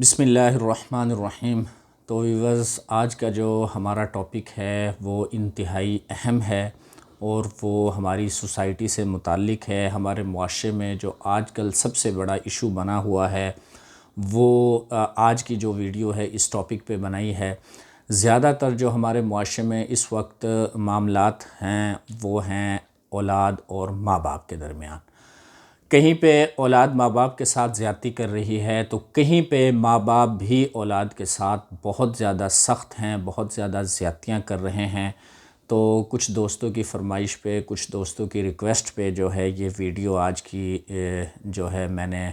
بسم اللہ الرحمن الرحیم۔ تو ویورز، آج کا جو ہمارا ٹاپک ہے وہ انتہائی اہم ہے اور وہ ہماری سوسائٹی سے متعلق ہے۔ ہمارے معاشرے میں جو آج کل سب سے بڑا ایشو بنا ہوا ہے وہ آج کی جو ویڈیو ہے اس ٹاپک پہ بنائی ہے۔ زیادہ تر جو ہمارے معاشرے میں اس وقت معاملات ہیں وہ ہیں اولاد اور ماں باپ کے درمیان۔ کہیں پہ اولاد ماں باپ کے ساتھ زیادتی کر رہی ہے تو کہیں پہ ماں باپ بھی اولاد کے ساتھ بہت زیادہ سخت ہیں، بہت زیادہ زیادتیاں کر رہے ہیں۔ تو کچھ دوستوں کی فرمائش پہ، کچھ دوستوں کی ریکویسٹ پہ جو ہے یہ ویڈیو آج کی جو ہے میں نے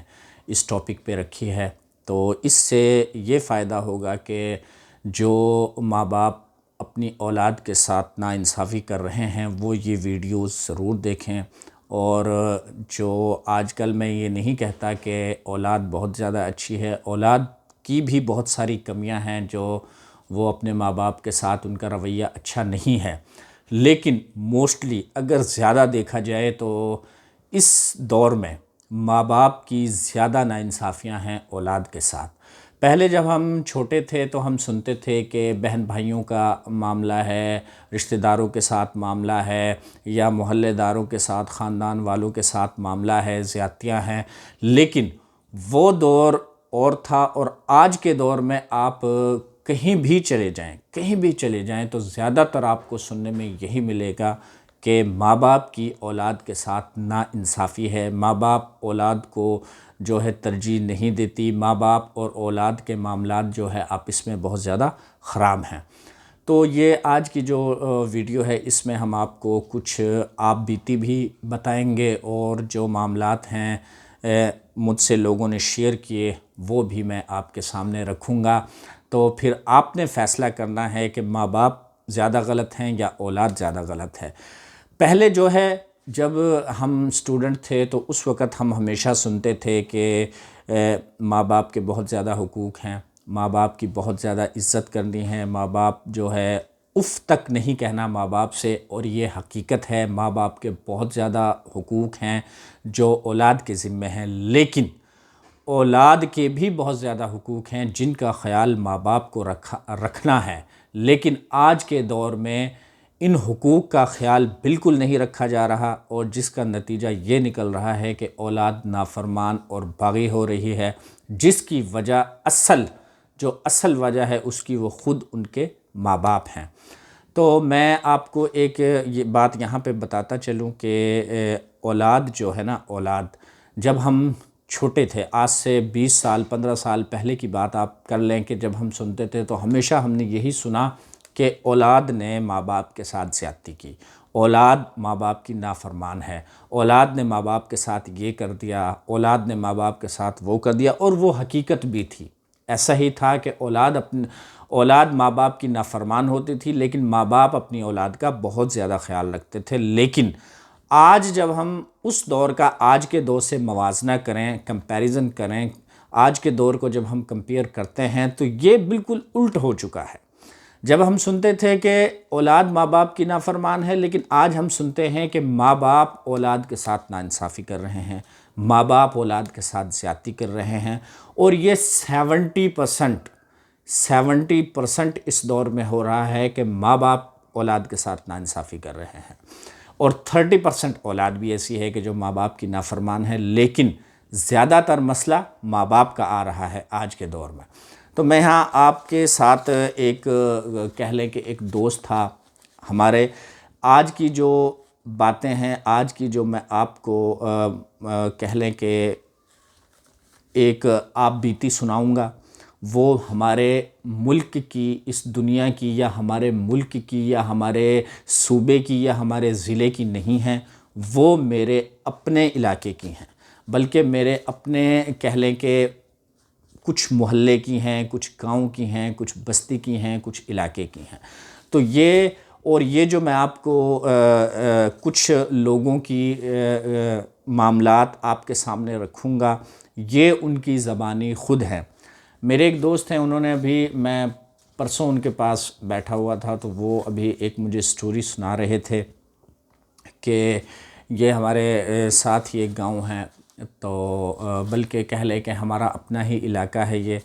اس ٹاپک پہ رکھی ہے۔ تو اس سے یہ فائدہ ہوگا کہ جو ماں باپ اپنی اولاد کے ساتھ ناانصافی کر رہے ہیں وہ یہ ویڈیوز ضرور دیکھیں۔ اور جو آج کل میں یہ نہیں کہتا کہ اولاد بہت زیادہ اچھی ہے، اولاد کی بھی بہت ساری کمیاں ہیں جو وہ اپنے ماں باپ کے ساتھ ان کا رویہ اچھا نہیں ہے، لیکن موسٹلی اگر زیادہ دیکھا جائے تو اس دور میں ماں باپ کی زیادہ ناانصافیاں ہیں اولاد کے ساتھ۔ پہلے جب ہم چھوٹے تھے تو ہم سنتے تھے کہ بہن بھائیوں کا معاملہ ہے، رشتہ داروں کے ساتھ معاملہ ہے، یا محلے داروں کے ساتھ، خاندان والوں کے ساتھ معاملہ ہے، زیادتیاں ہیں۔ لیکن وہ دور اور تھا، اور آج کے دور میں آپ کہیں بھی چلے جائیں تو زیادہ تر آپ کو سننے میں یہی ملے گا کہ ماں باپ کی اولاد کے ساتھ ناانصافی ہے، ماں باپ اولاد کو جو ہے ترجیح نہیں دیتی، ماں باپ اور اولاد کے معاملات جو ہے آپس میں بہت زیادہ خراب ہیں۔ تو یہ آج کی جو ویڈیو ہے اس میں ہم آپ کو کچھ آپ بیتی بھی بتائیں گے، اور جو معاملات ہیں مجھ سے لوگوں نے شیئر کیے وہ بھی میں آپ کے سامنے رکھوں گا۔ تو پھر آپ نے فیصلہ کرنا ہے کہ ماں باپ زیادہ غلط ہیں یا اولاد زیادہ غلط ہے۔ پہلے جو ہے جب ہم اسٹوڈنٹ تھے تو اس وقت ہم ہمیشہ سنتے تھے کہ ماں باپ کے بہت زیادہ حقوق ہیں، ماں باپ کی بہت زیادہ عزت کرنی ہے، ماں باپ جو ہے اف تک نہیں کہنا ماں باپ سے، اور یہ حقیقت ہے ماں باپ کے بہت زیادہ حقوق ہیں جو اولاد کے ذمہ ہیں، لیکن اولاد کے بھی بہت زیادہ حقوق ہیں جن کا خیال ماں باپ کو رکھنا ہے۔ لیکن آج کے دور میں ان حقوق کا خیال بالکل نہیں رکھا جا رہا، اور جس کا نتیجہ یہ نکل رہا ہے کہ اولاد نافرمان اور باغی ہو رہی ہے، جس کی وجہ اصل وجہ ہے اس کی وہ خود ان کے ماں باپ ہیں۔ تو میں آپ کو ایک یہ بات یہاں پہ بتاتا چلوں کہ اولاد جو ہے نا، اولاد جب ہم چھوٹے تھے، آج سے 20 سال 15 سال پہلے کی بات آپ کر لیں کہ جب ہم سنتے تھے تو ہمیشہ ہم نے یہی سنا کہ اولاد نے ماں باپ کے ساتھ زیادتی کی، اولاد ماں باپ کی نافرمان ہے، اولاد نے ماں باپ کے ساتھ یہ کر دیا، اولاد نے ماں باپ کے ساتھ وہ کر دیا، اور وہ حقیقت بھی تھی۔ ایسا ہی تھا کہ اولاد ماں باپ کی نافرمان ہوتی تھی، لیکن ماں باپ اپنی اولاد کا بہت زیادہ خیال رکھتے تھے۔ لیکن آج جب ہم اس دور کا آج کے دور سے موازنہ کریں، کمپیریزن کریں، آج کے دور کو جب ہم کمپیئر کرتے ہیں تو یہ بالکل الٹ ہو چکا ہے۔ جب ہم سنتے تھے کہ اولاد ماں باپ کی نافرمان ہے، لیکن آج ہم سنتے ہیں کہ ماں باپ اولاد کے ساتھ ناانصافی کر رہے ہیں، ماں باپ اولاد کے ساتھ زیادتی کر رہے ہیں، اور یہ 70% اس دور میں ہو رہا ہے کہ ماں باپ اولاد کے ساتھ ناانصافی کر رہے ہیں، اور 30% اولاد بھی ایسی ہے کہ جو ماں باپ کی نافرمان ہے، لیکن زیادہ تر مسئلہ ماں باپ کا آ رہا ہے آج کے دور میں۔ تو میں یہاں آپ کے ساتھ ایک کہہ لیں کہ ایک دوست تھا ہمارے، آج کی جو باتیں ہیں، آج کی جو میں آپ کو کہہ لیں کہ ایک آپ بیتی سناؤں گا، وہ ہمارے ملک کی، اس دنیا کی، یا ہمارے ملک کی، یا ہمارے صوبے کی، یا ہمارے ضلع کی نہیں ہیں، وہ میرے اپنے علاقے کی ہیں، بلکہ میرے اپنے کہہ لیں کہ کچھ محلے کی ہیں، کچھ گاؤں کی ہیں، کچھ بستی کی ہیں، کچھ علاقے کی ہیں۔ تو یہ جو میں آپ کو کچھ لوگوں کی معاملات آپ کے سامنے رکھوں گا، یہ ان کی زبانی خود ہیں۔ میرے ایک دوست ہیں، انہوں نے ابھی، میں پرسوں ان کے پاس بیٹھا ہوا تھا تو وہ ابھی ایک مجھے سٹوری سنا رہے تھے کہ یہ ہمارے ساتھ ہی ایک گاؤں ہے، تو بلکہ کہہ لیں کہ ہمارا اپنا ہی علاقہ ہے یہ۔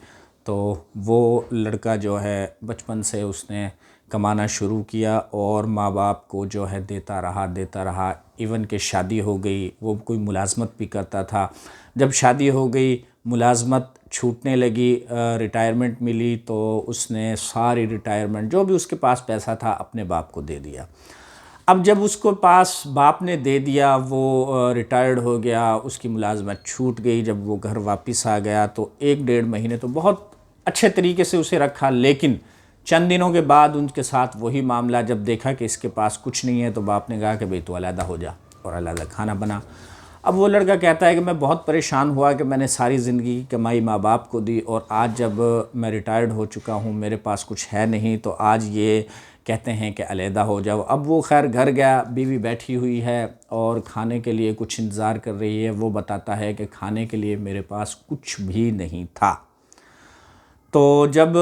تو وہ لڑکا جو ہے بچپن سے اس نے کمانا شروع کیا اور ماں باپ کو جو ہے دیتا رہا ایون کہ شادی ہو گئی، وہ کوئی ملازمت بھی کرتا تھا۔ جب شادی ہو گئی، ملازمت چھوٹنے لگی، ریٹائرمنٹ ملی، تو اس نے ساری ریٹائرمنٹ جو بھی اس کے پاس پیسہ تھا اپنے باپ کو دے دیا۔ اب جب اس کو پاس باپ نے دے دیا، وہ ریٹائرڈ ہو گیا، اس کی ملازمت چھوٹ گئی، جب وہ گھر واپس آ گیا تو 1 ڈیڑھ مہینے تو بہت اچھے طریقے سے اسے رکھا، لیکن چند دنوں کے بعد ان کے ساتھ وہی معاملہ، جب دیکھا کہ اس کے پاس کچھ نہیں ہے تو باپ نے کہا کہ بھئی تو علیحدہ ہو جا، اور علیحدہ کھانا بنا۔ اب وہ لڑکا کہتا ہے کہ میں بہت پریشان ہوا کہ میں نے ساری زندگی کی کمائی ماں باپ کو دی، اور آج جب میں ریٹائرڈ ہو چکا ہوں، میرے پاس کچھ ہے نہیں، تو آج یہ کہتے ہیں کہ علیحدہ ہو جاؤ۔ اب وہ خیر گھر گیا، بیوی بیٹھی ہوئی ہے اور کھانے کے لیے کچھ انتظار کر رہی ہے۔ وہ بتاتا ہے کہ کھانے کے لیے میرے پاس کچھ بھی نہیں تھا۔ تو جب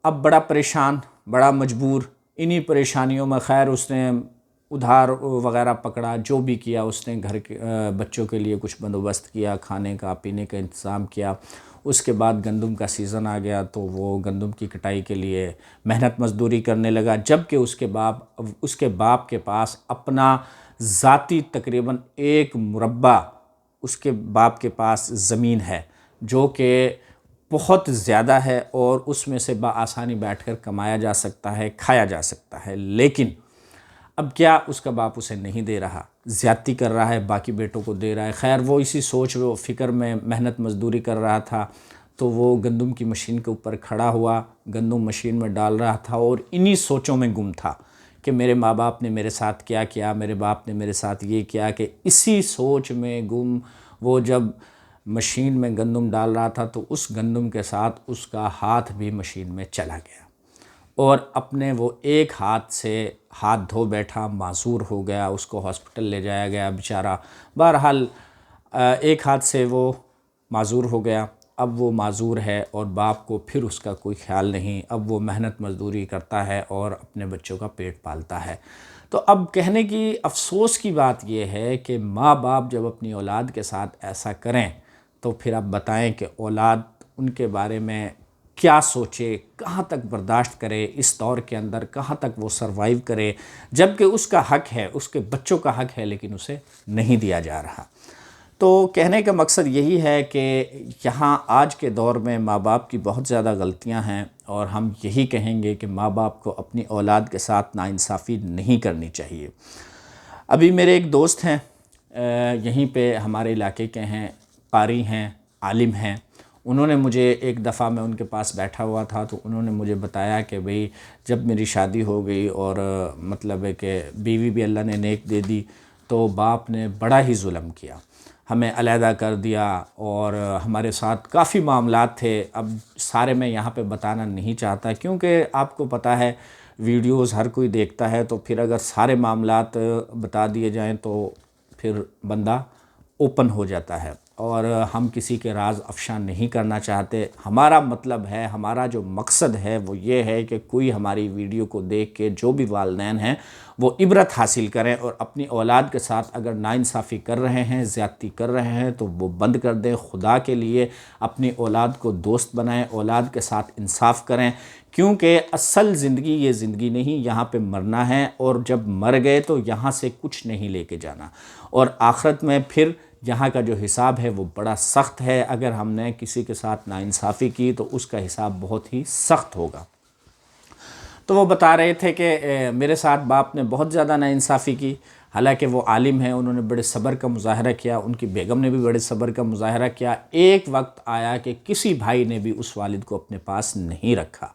اب بڑا پریشان، بڑا مجبور، انہی پریشانیوں میں خیر اس نے ادھار وغیرہ پکڑا، جو بھی کیا اس نے، گھر کے بچوں کے لیے کچھ بندوبست کیا، کھانے کا پینے کا انتظام کیا۔ اس کے بعد گندم کا سیزن آ گیا تو وہ گندم کی کٹائی کے لیے محنت مزدوری کرنے لگا، جبکہ اس کے باپ کے پاس اپنا ذاتی تقریباً 1 مربع اس کے باپ کے پاس زمین ہے، جو کہ بہت زیادہ ہے، اور اس میں سے بآسانی بیٹھ کر کمایا جا سکتا ہے، کھایا جا سکتا ہے۔ لیکن اب کیا اس کا باپ اسے نہیں دے رہا، زیادتی کر رہا ہے، باقی بیٹوں کو دے رہا ہے۔ خیر وہ اسی سوچ و فکر میں محنت مزدوری کر رہا تھا، تو وہ گندم کی مشین کے اوپر کھڑا ہوا، گندم مشین میں ڈال رہا تھا، اور انہی سوچوں میں گم تھا کہ میرے ماں باپ نے میرے ساتھ کیا کیا، میرے باپ نے میرے ساتھ یہ کیا، کہ اسی سوچ میں گم وہ جب مشین میں گندم ڈال رہا تھا تو اس گندم کے ساتھ اس کا ہاتھ بھی مشین میں چلا گیا، اور اپنے وہ ایک ہاتھ سے ہاتھ دھو بیٹھا، معذور ہو گیا، اس کو ہاسپٹل لے جایا گیا بیچارہ۔ بہرحال ایک ہاتھ سے وہ معذور ہو گیا، اب وہ معذور ہے اور باپ کو پھر اس کا کوئی خیال نہیں، اب وہ محنت مزدوری کرتا ہے اور اپنے بچوں کا پیٹ پالتا ہے۔ تو اب کہنے کی افسوس کی بات یہ ہے کہ ماں باپ جب اپنی اولاد کے ساتھ ایسا کریں تو پھر آپ بتائیں کہ اولاد ان کے بارے میں کیا سوچے، کہاں تک برداشت کرے، اس دور کے اندر کہاں تک وہ سروائیو کرے، جبکہ اس کا حق ہے، اس کے بچوں کا حق ہے، لیکن اسے نہیں دیا جا رہا۔ تو کہنے کا مقصد یہی ہے کہ یہاں آج کے دور میں ماں باپ کی بہت زیادہ غلطیاں ہیں، اور ہم یہی کہیں گے کہ ماں باپ کو اپنی اولاد کے ساتھ ناانصافی نہیں کرنی چاہیے۔ ابھی میرے ایک دوست ہیں، یہیں پہ ہمارے علاقے کے ہیں، قاری ہیں، عالم ہیں۔ انہوں نے مجھے ایک دفعہ، میں ان کے پاس بیٹھا ہوا تھا تو انہوں نے مجھے بتایا کہ بھئی جب میری شادی ہو گئی اور مطلب ہے کہ بیوی بھی اللہ نے نیک دے دی، تو باپ نے بڑا ہی ظلم کیا، ہمیں علیحدہ کر دیا، اور ہمارے ساتھ کافی معاملات تھے۔ اب سارے میں یہاں پہ بتانا نہیں چاہتا، کیونکہ آپ کو پتہ ہے ویڈیوز ہر کوئی دیکھتا ہے، تو پھر اگر سارے معاملات بتا دیے جائیں تو پھر بندہ اوپن ہو جاتا ہے، اور ہم کسی کے راز افشا نہیں کرنا چاہتے۔ ہمارا مطلب ہے، ہمارا جو مقصد ہے وہ یہ ہے کہ کوئی ہماری ویڈیو کو دیکھ کے جو بھی والدین ہیں وہ عبرت حاصل کریں، اور اپنی اولاد کے ساتھ اگر ناانصافی کر رہے ہیں، زیادتی کر رہے ہیں تو وہ بند کر دیں۔ خدا کے لیے اپنی اولاد کو دوست بنائیں، اولاد کے ساتھ انصاف کریں، کیونکہ اصل زندگی یہ زندگی نہیں، یہاں پہ مرنا ہے، اور جب مر گئے تو یہاں سے کچھ نہیں لے کے جانا، اور آخرت میں پھر یہاں کا جو حساب ہے وہ بڑا سخت ہے۔ اگر ہم نے کسی کے ساتھ ناانصافی کی تو اس کا حساب بہت ہی سخت ہوگا۔ تو وہ بتا رہے تھے کہ میرے ساتھ باپ نے بہت زیادہ ناانصافی کی، حالانکہ وہ عالم ہیں، انہوں نے بڑے صبر کا مظاہرہ کیا، ان کی بیگم نے بھی بڑے صبر کا مظاہرہ کیا۔ ایک وقت آیا کہ کسی بھائی نے بھی اس والد کو اپنے پاس نہیں رکھا،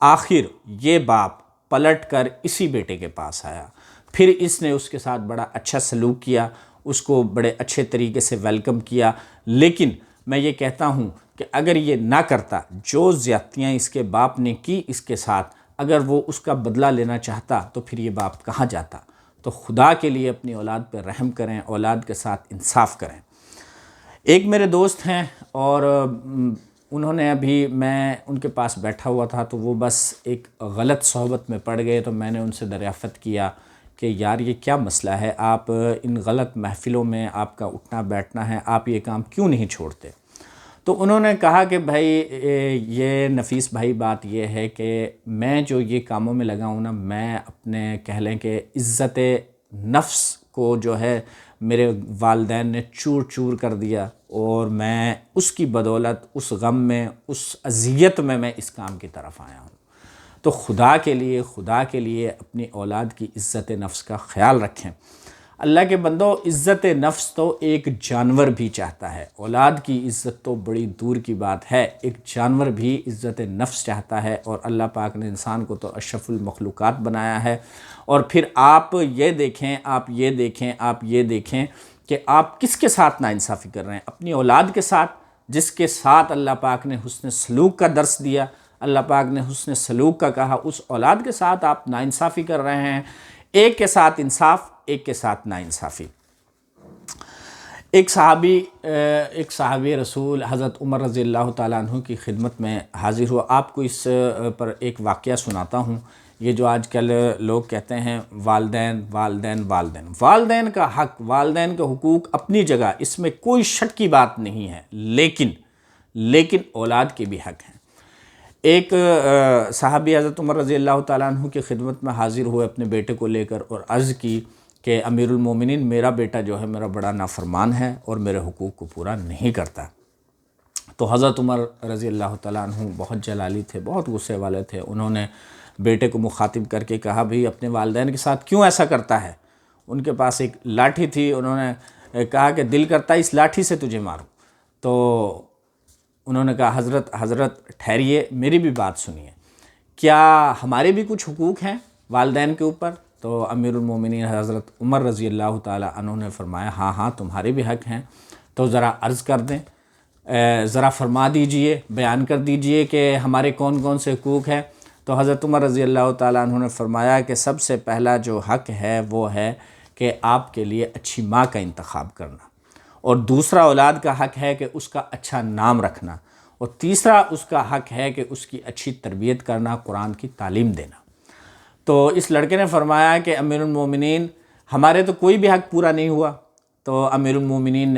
آخر یہ باپ پلٹ کر اسی بیٹے کے پاس آیا، پھر اس نے اس کے ساتھ بڑا اچھا سلوک کیا، اس کو بڑے اچھے طریقے سے ویلکم کیا۔ لیکن میں یہ کہتا ہوں کہ اگر یہ نہ کرتا، جو زیادتیاں اس کے باپ نے کی اس کے ساتھ، اگر وہ اس کا بدلہ لینا چاہتا تو پھر یہ باپ کہاں جاتا؟ تو خدا کے لیے اپنی اولاد پہ رحم کریں، اولاد کے ساتھ انصاف کریں۔ ایک میرے دوست ہیں، اور انہوں نے ابھی، میں ان کے پاس بیٹھا ہوا تھا تو وہ بس ایک غلط صحبت میں پڑ گئے، تو میں نے ان سے دریافت کیا کہ یار یہ کیا مسئلہ ہے، آپ ان غلط محفلوں میں آپ کا اٹھنا بیٹھنا ہے، آپ یہ کام کیوں نہیں چھوڑتے؟ تو انہوں نے کہا کہ بھائی یہ نفیس بھائی بات یہ ہے کہ میں جو یہ کاموں میں لگا ہوں نا، میں اپنے کہہ لیں کہ عزت نفس کو جو ہے میرے والدین نے چور چور کر دیا، اور میں اس کی بدولت اس غم میں، اس اذیت میں اس کام کی طرف آیا ہوں۔ تو خدا کے لیے اپنی اولاد کی عزت نفس کا خیال رکھیں۔ اللہ کے بندو، عزت نفس تو ایک جانور بھی چاہتا ہے، اولاد کی عزت تو بڑی دور کی بات ہے، ایک جانور بھی عزت نفس چاہتا ہے، اور اللہ پاک نے انسان کو تو اشرف المخلوقات بنایا ہے۔ اور پھر آپ یہ دیکھیں کہ آپ کس کے ساتھ ناانصافی کر رہے ہیں؟ اپنی اولاد کے ساتھ، جس کے ساتھ اللہ پاک نے حسن سلوک کا درس دیا، اللہ پاک نے حسن سلوک کا کہا، اس اولاد کے ساتھ آپ ناانصافی کر رہے ہیں۔ ایک کے ساتھ انصاف، ایک کے ساتھ ناانصافی۔ ایک صحابی رسول حضرت عمر رضی اللہ تعالیٰ عنہ کی خدمت میں حاضر ہوا۔ آپ کو اس پر ایک واقعہ سناتا ہوں۔ یہ جو آج کل لوگ کہتے ہیں والدین والدین والدین، والدین کا حق، والدین کے حقوق اپنی جگہ، اس میں کوئی شک کی بات نہیں ہے، لیکن اولاد کے بھی حق ہیں۔ ایک صحابی حضرت عمر رضی اللہ تعالیٰ عنہ کی خدمت میں حاضر ہوئے اپنے بیٹے کو لے کر، اور عرض کی کہ امیر المومنین، میرا بیٹا جو ہے میرا بڑا نافرمان ہے اور میرے حقوق کو پورا نہیں کرتا۔ تو حضرت عمر رضی اللہ تعالیٰ عنہ بہت جلالی تھے، بہت غصے والے تھے۔ انہوں نے بیٹے کو مخاطب کر کے کہا، بھئی اپنے والدین کے ساتھ کیوں ایسا کرتا ہے؟ ان کے پاس ایک لاٹھی تھی، انہوں نے کہا کہ دل کرتا ہے اس لاٹھی سے تجھے ماروں۔ تو انہوں نے کہا، حضرت ٹھہریے، میری بھی بات سنیے، کیا ہمارے بھی کچھ حقوق ہیں والدین کے اوپر؟ تو امیر المومنین حضرت عمر رضی اللہ تعالیٰ عنہ نے فرمایا، ہاں تمہارے بھی حق ہیں، تو ذرا عرض کر دیں، ذرا فرما دیجئے، بیان کر دیجئے کہ ہمارے کون کون سے حقوق ہیں۔ تو حضرت عمر رضی اللہ تعالیٰ عنہ نے فرمایا کہ سب سے پہلا جو حق ہے وہ ہے کہ آپ کے لیے اچھی ماں کا انتخاب کرنا، اور دوسرا اولاد کا حق ہے کہ اس کا اچھا نام رکھنا، اور تیسرا اس کا حق ہے کہ اس کی اچھی تربیت کرنا، قرآن کی تعلیم دینا۔ تو اس لڑکے نے فرمایا کہ امیر المومنین، ہمارے تو کوئی بھی حق پورا نہیں ہوا۔ تو امیر المومنین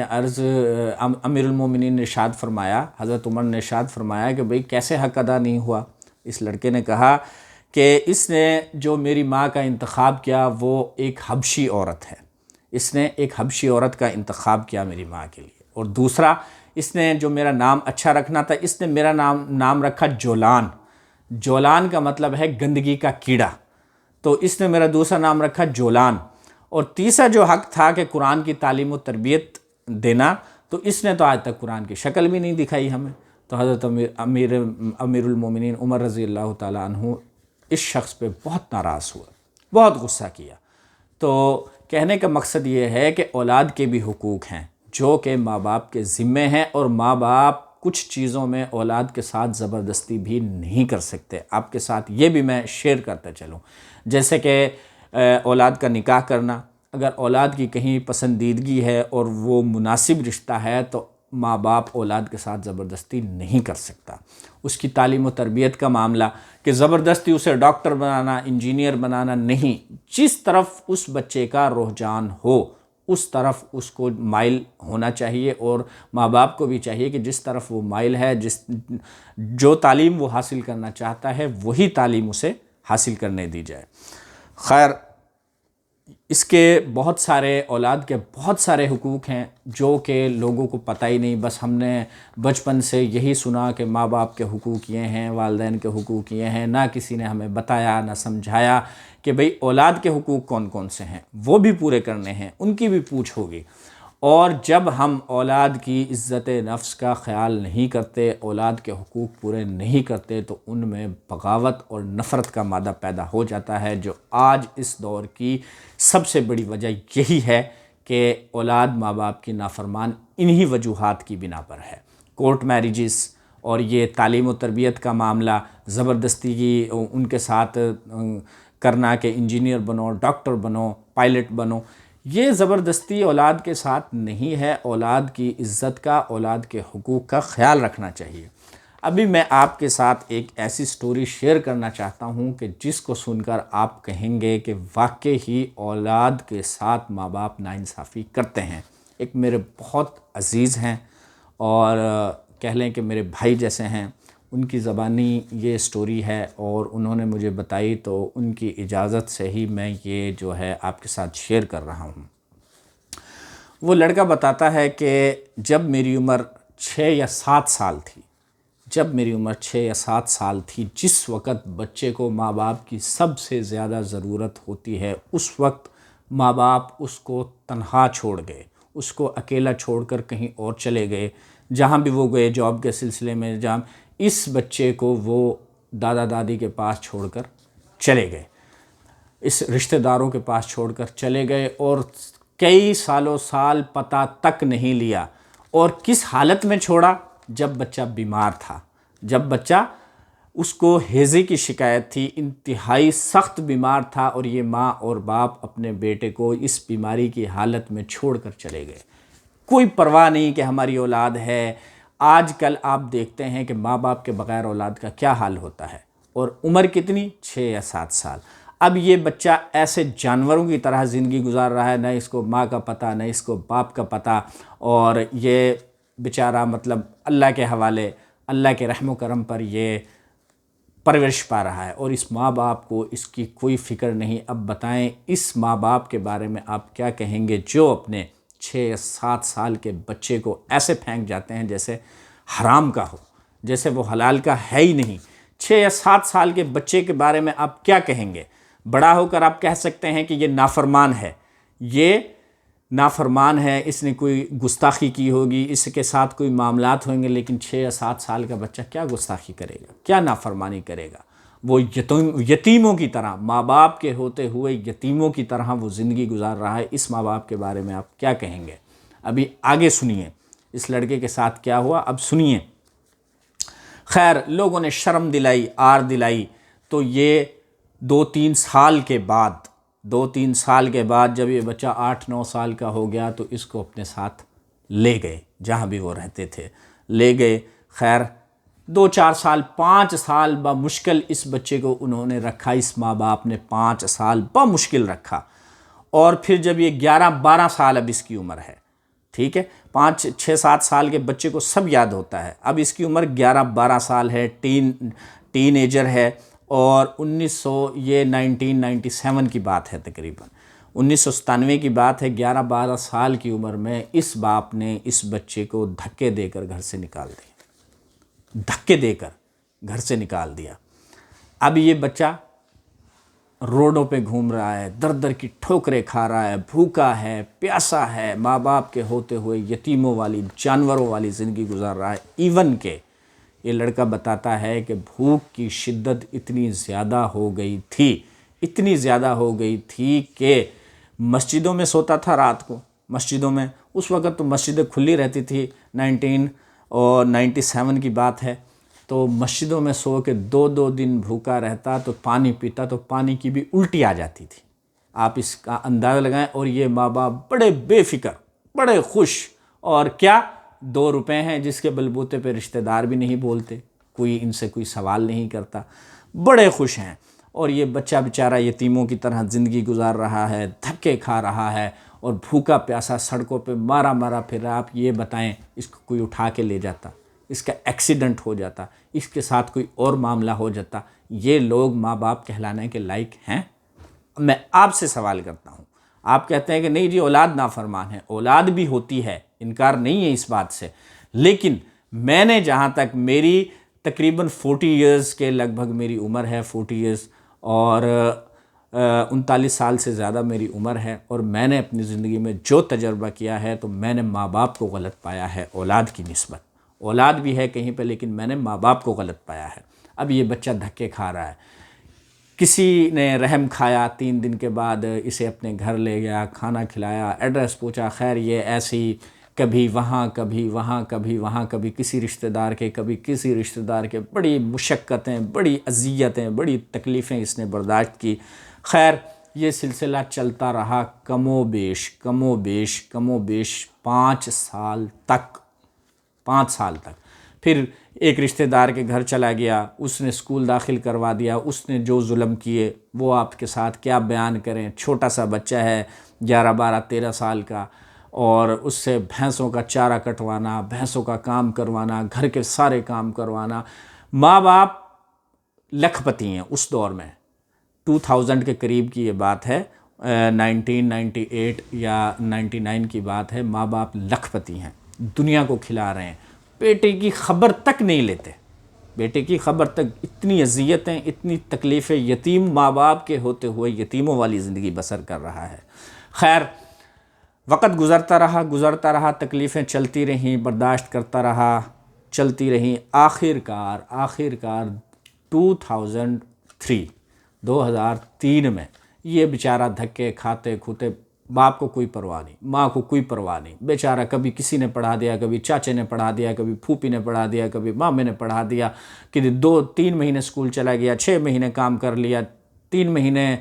نے ارشاد فرمایا، حضرت عمر نے ارشاد فرمایا کہ بھئی کیسے حق ادا نہیں ہوا؟ اس لڑکے نے کہا کہ اس نے جو میری ماں کا انتخاب کیا وہ ایک حبشی عورت ہے، اس نے ایک حبشی عورت کا انتخاب کیا میری ماں کے لیے، اور دوسرا اس نے جو میرا نام اچھا رکھنا تھا، اس نے میرا نام رکھا جولان۔ جولان کا مطلب ہے گندگی کا کیڑا، تو اس نے میرا دوسرا نام رکھا جولان۔ اور تیسرا جو حق تھا کہ قرآن کی تعلیم و تربیت دینا، تو اس نے تو آج تک قرآن کی شکل بھی نہیں دکھائی ہمیں۔ تو حضرت امیر المومنین عمر رضی اللہ تعالیٰ عنہ اس شخص پہ بہت ناراض ہوا، بہت غصہ کیا۔ تو کہنے کا مقصد یہ ہے کہ اولاد کے بھی حقوق ہیں جو کہ ماں باپ کے ذمے ہیں، اور ماں باپ کچھ چیزوں میں اولاد کے ساتھ زبردستی بھی نہیں کر سکتے۔ آپ کے ساتھ یہ بھی میں شیئر کرتا چلوں، جیسے کہ اولاد کا نکاح کرنا، اگر اولاد کی کہیں پسندیدگی ہے اور وہ مناسب رشتہ ہے تو ماں باپ اولاد کے ساتھ زبردستی نہیں کر سکتا۔ اس کی تعلیم و تربیت کا معاملہ کہ زبردستی اسے ڈاکٹر بنانا، انجینئر بنانا نہیں، جس طرف اس بچے کا رجحان ہو اس طرف اس کو مائل ہونا چاہیے، اور ماں باپ کو بھی چاہیے کہ جس طرف وہ مائل ہے، جو تعلیم وہ حاصل کرنا چاہتا ہے وہی تعلیم اسے حاصل کرنے دی جائے۔ خیر، اس کے بہت سارے اولاد کے بہت سارے حقوق ہیں جو کہ لوگوں کو پتہ ہی نہیں، بس ہم نے بچپن سے یہی سنا کہ ماں باپ کے حقوق یہ ہیں، والدین کے حقوق یہ ہیں، نہ کسی نے ہمیں بتایا نہ سمجھایا کہ بھئی اولاد کے حقوق کون کون سے ہیں، وہ بھی پورے کرنے ہیں، ان کی بھی پوچھ ہوگی۔ اور جب ہم اولاد کی عزت نفس کا خیال نہیں کرتے، اولاد کے حقوق پورے نہیں کرتے، تو ان میں بغاوت اور نفرت کا مادہ پیدا ہو جاتا ہے، جو آج اس دور کی سب سے بڑی وجہ یہی ہے کہ اولاد ماں باپ کی نافرمان انہی وجوہات کی بنا پر ہے۔ کورٹ میریجز اور یہ تعلیم و تربیت کا معاملہ، زبردستی کی ان کے ساتھ کرنا کہ انجینئر بنو، ڈاکٹر بنو، پائلٹ بنو، یہ زبردستی اولاد کے ساتھ نہیں ہے۔ اولاد کی عزت کا، اولاد کے حقوق کا خیال رکھنا چاہیے۔ ابھی میں آپ کے ساتھ ایک ایسی سٹوری شیئر کرنا چاہتا ہوں کہ جس کو سن کر آپ کہیں گے کہ واقعی ہی اولاد کے ساتھ ماں باپ ناانصافی کرتے ہیں۔ ایک میرے بہت عزیز ہیں، اور کہہ لیں کہ میرے بھائی جیسے ہیں، ان کی زبانی یہ سٹوری ہے اور انہوں نے مجھے بتائی، تو ان کی اجازت سے ہی میں یہ جو ہے آپ کے ساتھ شیئر کر رہا ہوں۔ وہ لڑکا بتاتا ہے کہ جب میری عمر 6 یا 7 سال تھی، جس وقت بچے کو ماں باپ کی سب سے زیادہ ضرورت ہوتی ہے، اس وقت ماں باپ اس کو تنہا چھوڑ گئے، اس کو اکیلا چھوڑ کر کہیں اور چلے گئے، جہاں بھی وہ گئے جاب کے سلسلے میں، جہاں اس بچے کو وہ دادا دادی کے پاس چھوڑ کر چلے گئے، اس رشتہ داروں کے پاس چھوڑ کر چلے گئے، اور کئی سالوں سال پتہ تک نہیں لیا۔ اور کس حالت میں چھوڑا؟ جب بچہ بیمار تھا، جب بچہ اس کو ہیضے کی شکایت تھی، انتہائی سخت بیمار تھا، اور یہ ماں اور باپ اپنے بیٹے کو اس بیماری کی حالت میں چھوڑ کر چلے گئے۔ کوئی پرواہ نہیں کہ ہماری اولاد ہے۔ آج کل آپ دیکھتے ہیں کہ ماں باپ کے بغیر اولاد کا کیا حال ہوتا ہے، اور عمر کتنی؟ 6 یا 7 سال۔ اب یہ بچہ ایسے جانوروں کی طرح زندگی گزار رہا ہے، نہ اس کو ماں کا پتہ، نہ اس کو باپ کا پتہ، اور یہ بیچارہ مطلب اللہ کے حوالے، اللہ کے رحم و کرم پر یہ پرورش پا رہا ہے، اور اس ماں باپ کو اس کی کوئی فکر نہیں۔ اب بتائیں اس ماں باپ کے بارے میں آپ کیا کہیں گے جو اپنے 6 یا 7 سال کے بچے کو ایسے پھینک جاتے ہیں جیسے حرام کا ہو، جیسے وہ حلال کا ہے ہی نہیں۔ 6 یا 7 سال کے بچے کے بارے میں آپ کیا کہیں گے؟ بڑا ہو کر آپ کہہ سکتے ہیں کہ یہ نافرمان ہے، یہ نافرمان ہے، اس نے کوئی گستاخی کی ہوگی، اس کے ساتھ کوئی معاملات ہوئیں گے، لیکن 6 یا 7 سال کا بچہ کیا گستاخی کرے گا، کیا نافرمانی کرے گا؟ وہ یتیموں کی طرح، ماں باپ کے ہوتے ہوئے یتیموں کی طرح وہ زندگی گزار رہا ہے۔ اس ماں باپ کے بارے میں آپ کیا کہیں گے؟ ابھی آگے سنیے اس لڑکے کے ساتھ کیا ہوا، اب سنیے۔ خیر، لوگوں نے شرم دلائی، آر دلائی، تو یہ 2-3 سال کے بعد جب یہ بچہ 8-9 سال کا ہو گیا تو اس کو اپنے ساتھ لے گئے، جہاں بھی وہ رہتے تھے لے گئے۔ خیر 2-4 سال، 5 سال بمشکل اس بچے کو انہوں نے رکھا، اس ماں باپ نے 5 سال بمشکل رکھا، اور پھر جب یہ 11-12 سال اب اس کی عمر ہے، ٹھیک ہے، 5-6-7 سال کے بچے کو سب یاد ہوتا ہے، اب اس کی عمر 11-12 سال ہے، ٹین ایجر ہے، اور 1997 کی بات ہے، تقریباً 1997 کی بات ہے۔ 11-12 سال کی عمر میں اس باپ نے اس بچے کو دھکے دے کر گھر سے نکال دیا، اب یہ بچہ روڈوں پہ گھوم رہا ہے، در در کی ٹھوکریں کھا رہا ہے، بھوکا ہے، پیاسا ہے، ماں باپ کے ہوتے ہوئے یتیموں والی، جانوروں والی زندگی گزار رہا ہے۔ ایون کہ یہ لڑکا بتاتا ہے کہ بھوک کی شدت اتنی زیادہ ہو گئی تھی کہ مسجدوں میں سوتا تھا رات کو، مسجدوں میں، اس وقت تو مسجدیں کھلی رہتی تھی، 1997 کی بات ہے، تو مسجدوں میں سو کے 2 دن بھوکا رہتا، تو پانی پیتا تو پانی کی بھی الٹی آ جاتی تھی۔ آپ اس کا اندازہ لگائیں، اور یہ ماں باپ بڑے بے فکر، بڑے خوش، اور کیا 2 روپے ہیں جس کے بلبوتے پہ رشتہ دار بھی نہیں بولتے، کوئی ان سے کوئی سوال نہیں کرتا، بڑے خوش ہیں، اور یہ بچہ بیچارہ یتیموں کی طرح زندگی گزار رہا ہے، دھکے کھا رہا ہے، اور بھوکا پیاسا سڑکوں پہ مارا پھر رہا۔ آپ یہ بتائیں اس کو کوئی اٹھا کے لے جاتا، اس کا ایکسیڈنٹ ہو جاتا، اس کے ساتھ کوئی اور معاملہ ہو جاتا، یہ لوگ ماں باپ کہلانے کے لائق ہیں؟ میں آپ سے سوال کرتا ہوں۔ آپ کہتے ہیں کہ نہیں جی اولاد نافرمان ہے، اولاد بھی ہوتی ہے، انکار نہیں ہے اس بات سے، لیکن میں نے جہاں تک، میری تقریباً 40 ایئرز کے لگ بھگ میری عمر ہے، 40 ایئرز، اور 39 سال سے زیادہ میری عمر ہے، اور میں نے اپنی زندگی میں جو تجربہ کیا ہے تو میں نے ماں باپ کو غلط پایا ہے اولاد کی نسبت۔ اولاد بھی ہے کہیں پہ، لیکن میں نے ماں باپ کو غلط پایا ہے۔ اب یہ بچہ دھکے کھا رہا ہے، کسی نے رحم کھایا، 3 دن کے بعد اسے اپنے گھر لے گیا، کھانا کھلایا، ایڈریس پوچھا، خیر یہ ایسی کبھی وہاں کبھی کسی رشتہ دار کے، بڑی مشقتیں، بڑی اذیتیں، بڑی تکلیفیں اس نے برداشت کی۔ خیر یہ سلسلہ چلتا رہا کم و بیش 5 سال تک۔ پھر ایک رشتہ دار کے گھر چلا گیا، اس نے اسکول داخل کروا دیا، اس نے جو ظلم کیے وہ آپ کے ساتھ کیا بیان کریں، چھوٹا سا بچہ ہے 11-12-13 سال کا، اور اس سے بھینسوں کا چارہ کٹوانا، بھینسوں کا کام کروانا، گھر کے سارے کام کروانا۔ ماں باپ لکھ پتی ہیں اس دور میں، 2000 کے قریب کی یہ بات ہے، 1998 یا 99 کی بات ہے۔ ماں باپ لکھ پتی ہیں، دنیا کو کھلا رہے ہیں، بیٹے کی خبر تک نہیں لیتے، بیٹے کی خبر تک۔ اتنی اذیتیں، اتنی تکلیفیں، یتیم ماں باپ کے ہوتے ہوئے یتیموں والی زندگی بسر کر رہا ہے۔ خیر، وقت گزرتا رہا، تکلیفیں چلتی رہیں، برداشت کرتا رہا، چلتی رہیں۔ آخر کار 2003 میں یہ بیچارہ دھکے کھاتے کھوتے، باپ کو کوئی پرواہ نہیں، ماں کو کوئی پرواہ نہیں، بیچارہ کبھی کسی نے پڑھا دیا، کبھی چاچے نے پڑھا دیا، کبھی پھوپھی نے پڑھا دیا، کبھی مامے نے پڑھا دیا، کہ 2-3 مہینے اسکول چلا گیا، 6 مہینے کام کر لیا، 3 مہینے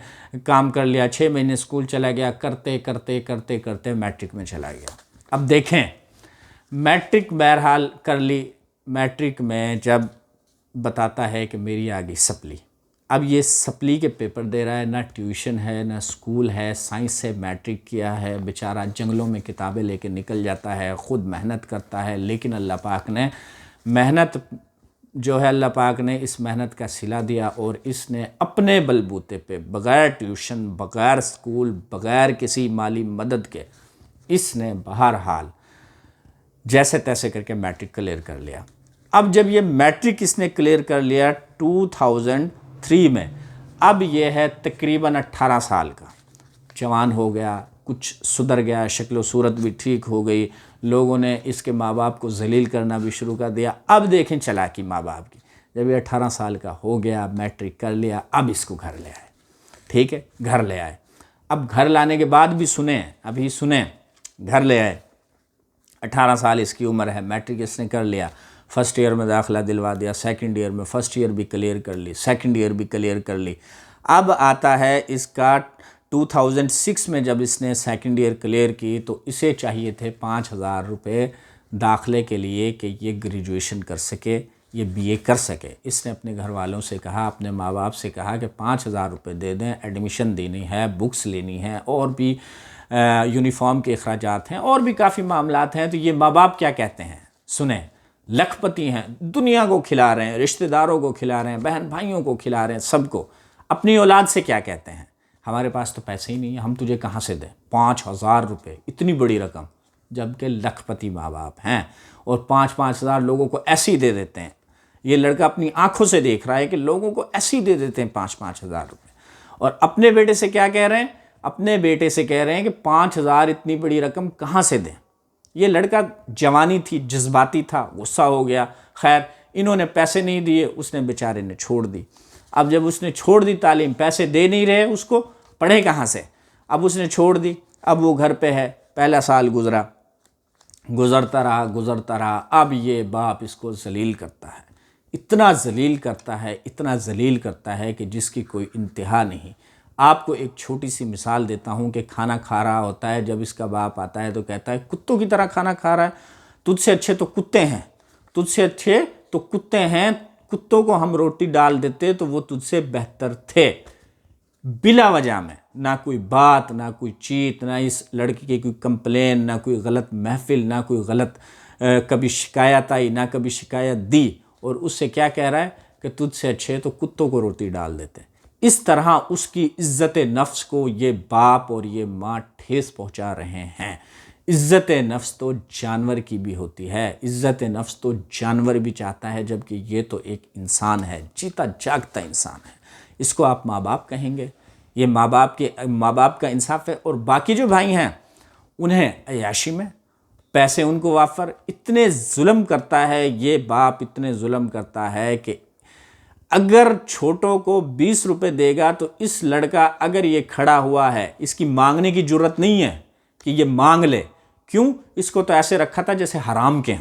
کام کر لیا، 6 مہینے اسکول چلا گیا، کرتے کرتے میٹرک میں چلا گیا۔ اب دیکھیں، میٹرک بہرحال کر لی، میٹرک میں جب بتاتا ہے کہ میری آگئی سپلی، اب یہ سپلی کے پیپر دے رہا ہے، نہ ٹیوشن ہے نہ اسکول ہے، سائنس سے میٹرک کیا ہے، بیچارہ جنگلوں میں کتابیں لے کے نکل جاتا ہے، خود محنت کرتا ہے، لیکن اللہ پاک نے محنت جو ہے، اللہ پاک نے اس محنت کا صلہ دیا، اور اس نے اپنے بلبوتے پہ، بغیر ٹیوشن، بغیر اسکول، بغیر کسی مالی مدد کے، اس نے بہرحال جیسے تیسے کر کے میٹرک کلیئر کر لیا۔ اب جب یہ میٹرک اس نے کلیئر کر لیا 2003 میں، اب یہ ہے تقریباً 18 سال کا، جوان ہو گیا، کچھ سدھر گیا، شکل و صورت بھی ٹھیک ہو گئی، لوگوں نے اس کے ماں باپ کو ذلیل کرنا بھی شروع کر دیا۔ اب دیکھیں چلاکی ماں باپ کی، جب یہ 18 سال کا ہو گیا، میٹرک کر لیا، اب اس کو گھر لے آئے، ٹھیک ہے، گھر لے آئے۔ اب گھر لانے کے بعد بھی سنیں، گھر لے آئے، 18 سال اس کی عمر ہے، میٹرک اس نے کر لیا، فرسٹ ایئر میں داخلہ دلوا دیا، سیکنڈ ایئر میں، فرسٹ ایئر بھی کلیئر کر لی، سیکنڈ ایئر بھی کلیئر کر لی۔ اب آتا ہے اس کا 2006 میں، جب اس نے سیکنڈ ایئر کلیئر کی تو اسے چاہیے تھے 5000 روپے داخلے کے لیے کہ یہ گریجویشن کر سکے، یہ بی اے کر سکے۔ اس نے اپنے گھر والوں سے کہا، اپنے ماں باپ سے کہا کہ 5000 روپے دے دیں، ایڈمیشن دینی ہے، بکس لینی ہے، اور بھی یونیفارم کے اخراجات ہیں، اور بھی کافی معاملات ہیں۔ تو یہ ماں باپ کیا کہتے ہیں؟ سنیں، لکھ پتی ہیں، دنیا کو کھلا رہے ہیں، رشتہ داروں کو کھلا رہے ہیں، بہن بھائیوں کو کھلا رہے ہیں، سب کو، اپنی اولاد سے کیا کہتے ہیں؟ ہمارے پاس تو پیسے ہی نہیں ہیں، ہم تجھے کہاں سے دیں 5000 روپے، اتنی بڑی رقم، جبکہ لکھ پتی ماں باپ ہیں، اور 5,000 لوگوں کو ایسے ہی دے دیتے ہیں۔ یہ لڑکا اپنی آنکھوں سے دیکھ رہا ہے کہ لوگوں کو ایسے ہی دے دیتے ہیں 5,000 روپے، اور اپنے بیٹے سے کیا کہہ رہے ہیں؟ اپنے بیٹے سے کہہ رہے ہیں کہ 5,000 اتنی بڑی رقم کہاں سے دیں؟ یہ لڑکا جوانی تھی، جذباتی تھا، غصہ ہو گیا۔ خیر، انہوں نے پیسے نہیں دیے، اس نے بیچارے نے چھوڑ دی۔ اب جب اس نے چھوڑ دی تعلیم، پیسے دے نہیں رہے اس کو، پڑھے کہاں سے؟ اب اس نے چھوڑ دی، اب وہ گھر پہ ہے، پہلا سال گزرتا رہا، اب یہ باپ اس کو ذلیل کرتا ہے، اتنا ذلیل کرتا ہے کہ جس کی کوئی انتہا نہیں۔ آپ کو ایک چھوٹی سی مثال دیتا ہوں کہ کھانا کھا رہا ہوتا ہے، جب اس کا باپ آتا ہے تو کہتا ہے کتوں کی طرح کھانا کھا رہا ہے، تجھ سے اچھے تو کتے ہیں، کتوں کو ہم روٹی ڈال دیتے تو وہ تجھ سے بہتر تھے۔ بلا وجہ میں نہ کوئی بات، نہ کوئی چیت، نہ اس لڑکی کی کوئی کمپلین، نہ کوئی غلط محفل، نہ کوئی غلط کبھی شکایت آئی، نہ کبھی شکایت دی، اور اس سے کیا کہہ رہا ہے کہ تجھ سے اچھے تو کتوں کو روٹی ڈال دیتے۔ اس طرح اس کی عزت نفس کو یہ باپ اور یہ ماں ٹھیس پہنچا رہے ہیں۔ عزت نفس تو جانور کی بھی ہوتی ہے، عزت نفس تو جانور بھی چاہتا ہے، جبکہ یہ تو ایک انسان ہے، جیتا جاگتا انسان ہے۔ اس کو آپ ماں باپ کہیں گے؟ یہ ماں باپ کا انصاف ہے۔ اور باقی جو بھائی ہیں انہیں عیاشی میں پیسے ان کو وافر، اتنے ظلم کرتا ہے یہ باپ، اتنے ظلم کرتا ہے کہ اگر چھوٹوں کو 20 روپے دے گا تو اس لڑکا اگر یہ کھڑا ہوا ہے، اس کی مانگنے کی جرت نہیں ہے کہ یہ مانگ لے۔ کیوں؟ اس کو تو ایسے رکھا تھا جیسے حرام کے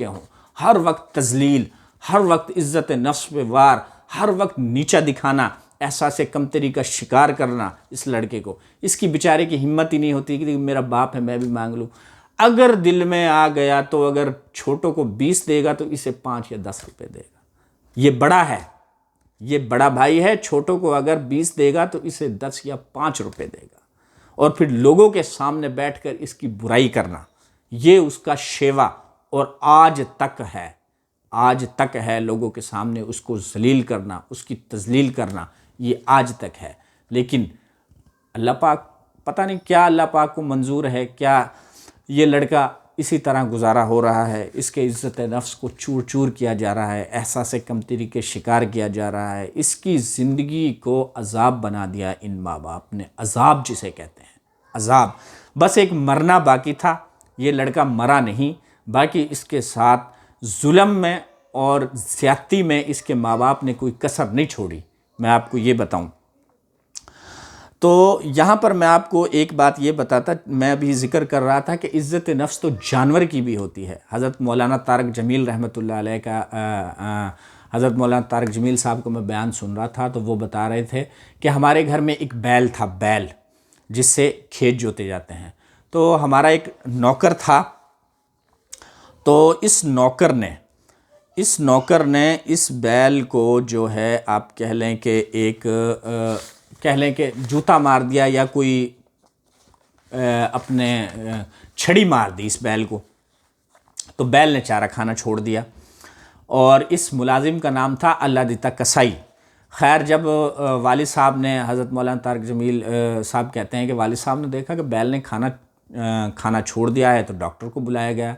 ہوں، ہر وقت تذلیل، ہر وقت عزت نفس پہ وار، ہر وقت نیچا دکھانا، احساس کمتری کا شکار کرنا اس لڑکے کو۔ اس کی بیچارے کی ہمت ہی نہیں ہوتی کہ میرا باپ ہے میں بھی مانگ لوں۔ اگر دل میں آ گیا تو اگر چھوٹوں کو 20 دے گا تو اسے 5 یا 10 روپے دے گا۔ یہ بڑا ہے، یہ بڑا بھائی ہے، چھوٹوں کو اگر 20 دے گا تو اسے 10 یا 5 روپے دے گا۔ اور پھر لوگوں کے سامنے بیٹھ کر اس کی برائی کرنا، یہ اس کا شیوا اور آج تک ہے لوگوں کے سامنے اس کو ذلیل کرنا، اس کی تذلیل کرنا، یہ آج تک ہے۔ لیکن اللہ پاک پتہ نہیں کیا اللہ پاک کو منظور ہے، کیا یہ لڑکا اسی طرح گزارا ہو رہا ہے، اس کے عزت نفس کو چور چور کیا جا رہا ہے، احساس کمتری کے شکار کیا جا رہا ہے، اس کی زندگی کو عذاب بنا دیا ان ماں باپ نے۔ عذاب جسے کہتے ہیں، عذاب، بس ایک مرنا باقی تھا، یہ لڑکا مرا نہیں، باقی اس کے ساتھ ظلم میں اور زیادتی میں اس کے ماں باپ نے کوئی کسر نہیں چھوڑی، میں آپ کو یہ بتاؤں۔ تو یہاں پر میں آپ کو ایک بات یہ بتاتا، میں ابھی ذکر کر رہا تھا کہ عزت نفس تو جانور کی بھی ہوتی ہے۔ حضرت مولانا طارق جمیل رحمۃ اللہ علیہ کا حضرت مولانا طارق جمیل صاحب کو میں بیان سن رہا تھا، تو وہ بتا رہے تھے کہ ہمارے گھر میں ایک بیل تھا، بیل جس سے کھیت جوتے جاتے ہیں۔ تو ہمارا ایک نوکر تھا، تو اس نوکر نے اس بیل کو جو ہے آپ کہہ لیں کہ جوتا مار دیا، یا کوئی اپنے چھڑی مار دی اس بیل کو، تو بیل نے چارہ کھانا چھوڑ دیا۔ اور اس ملازم کا نام تھا اللہ دیتا کسائی۔ خیر، جب والد صاحب نے، حضرت مولانا طارق جمیل صاحب کہتے ہیں کہ والد صاحب نے دیکھا کہ بیل نے کھانا چھوڑ دیا ہے، تو ڈاکٹر کو بلایا گیا۔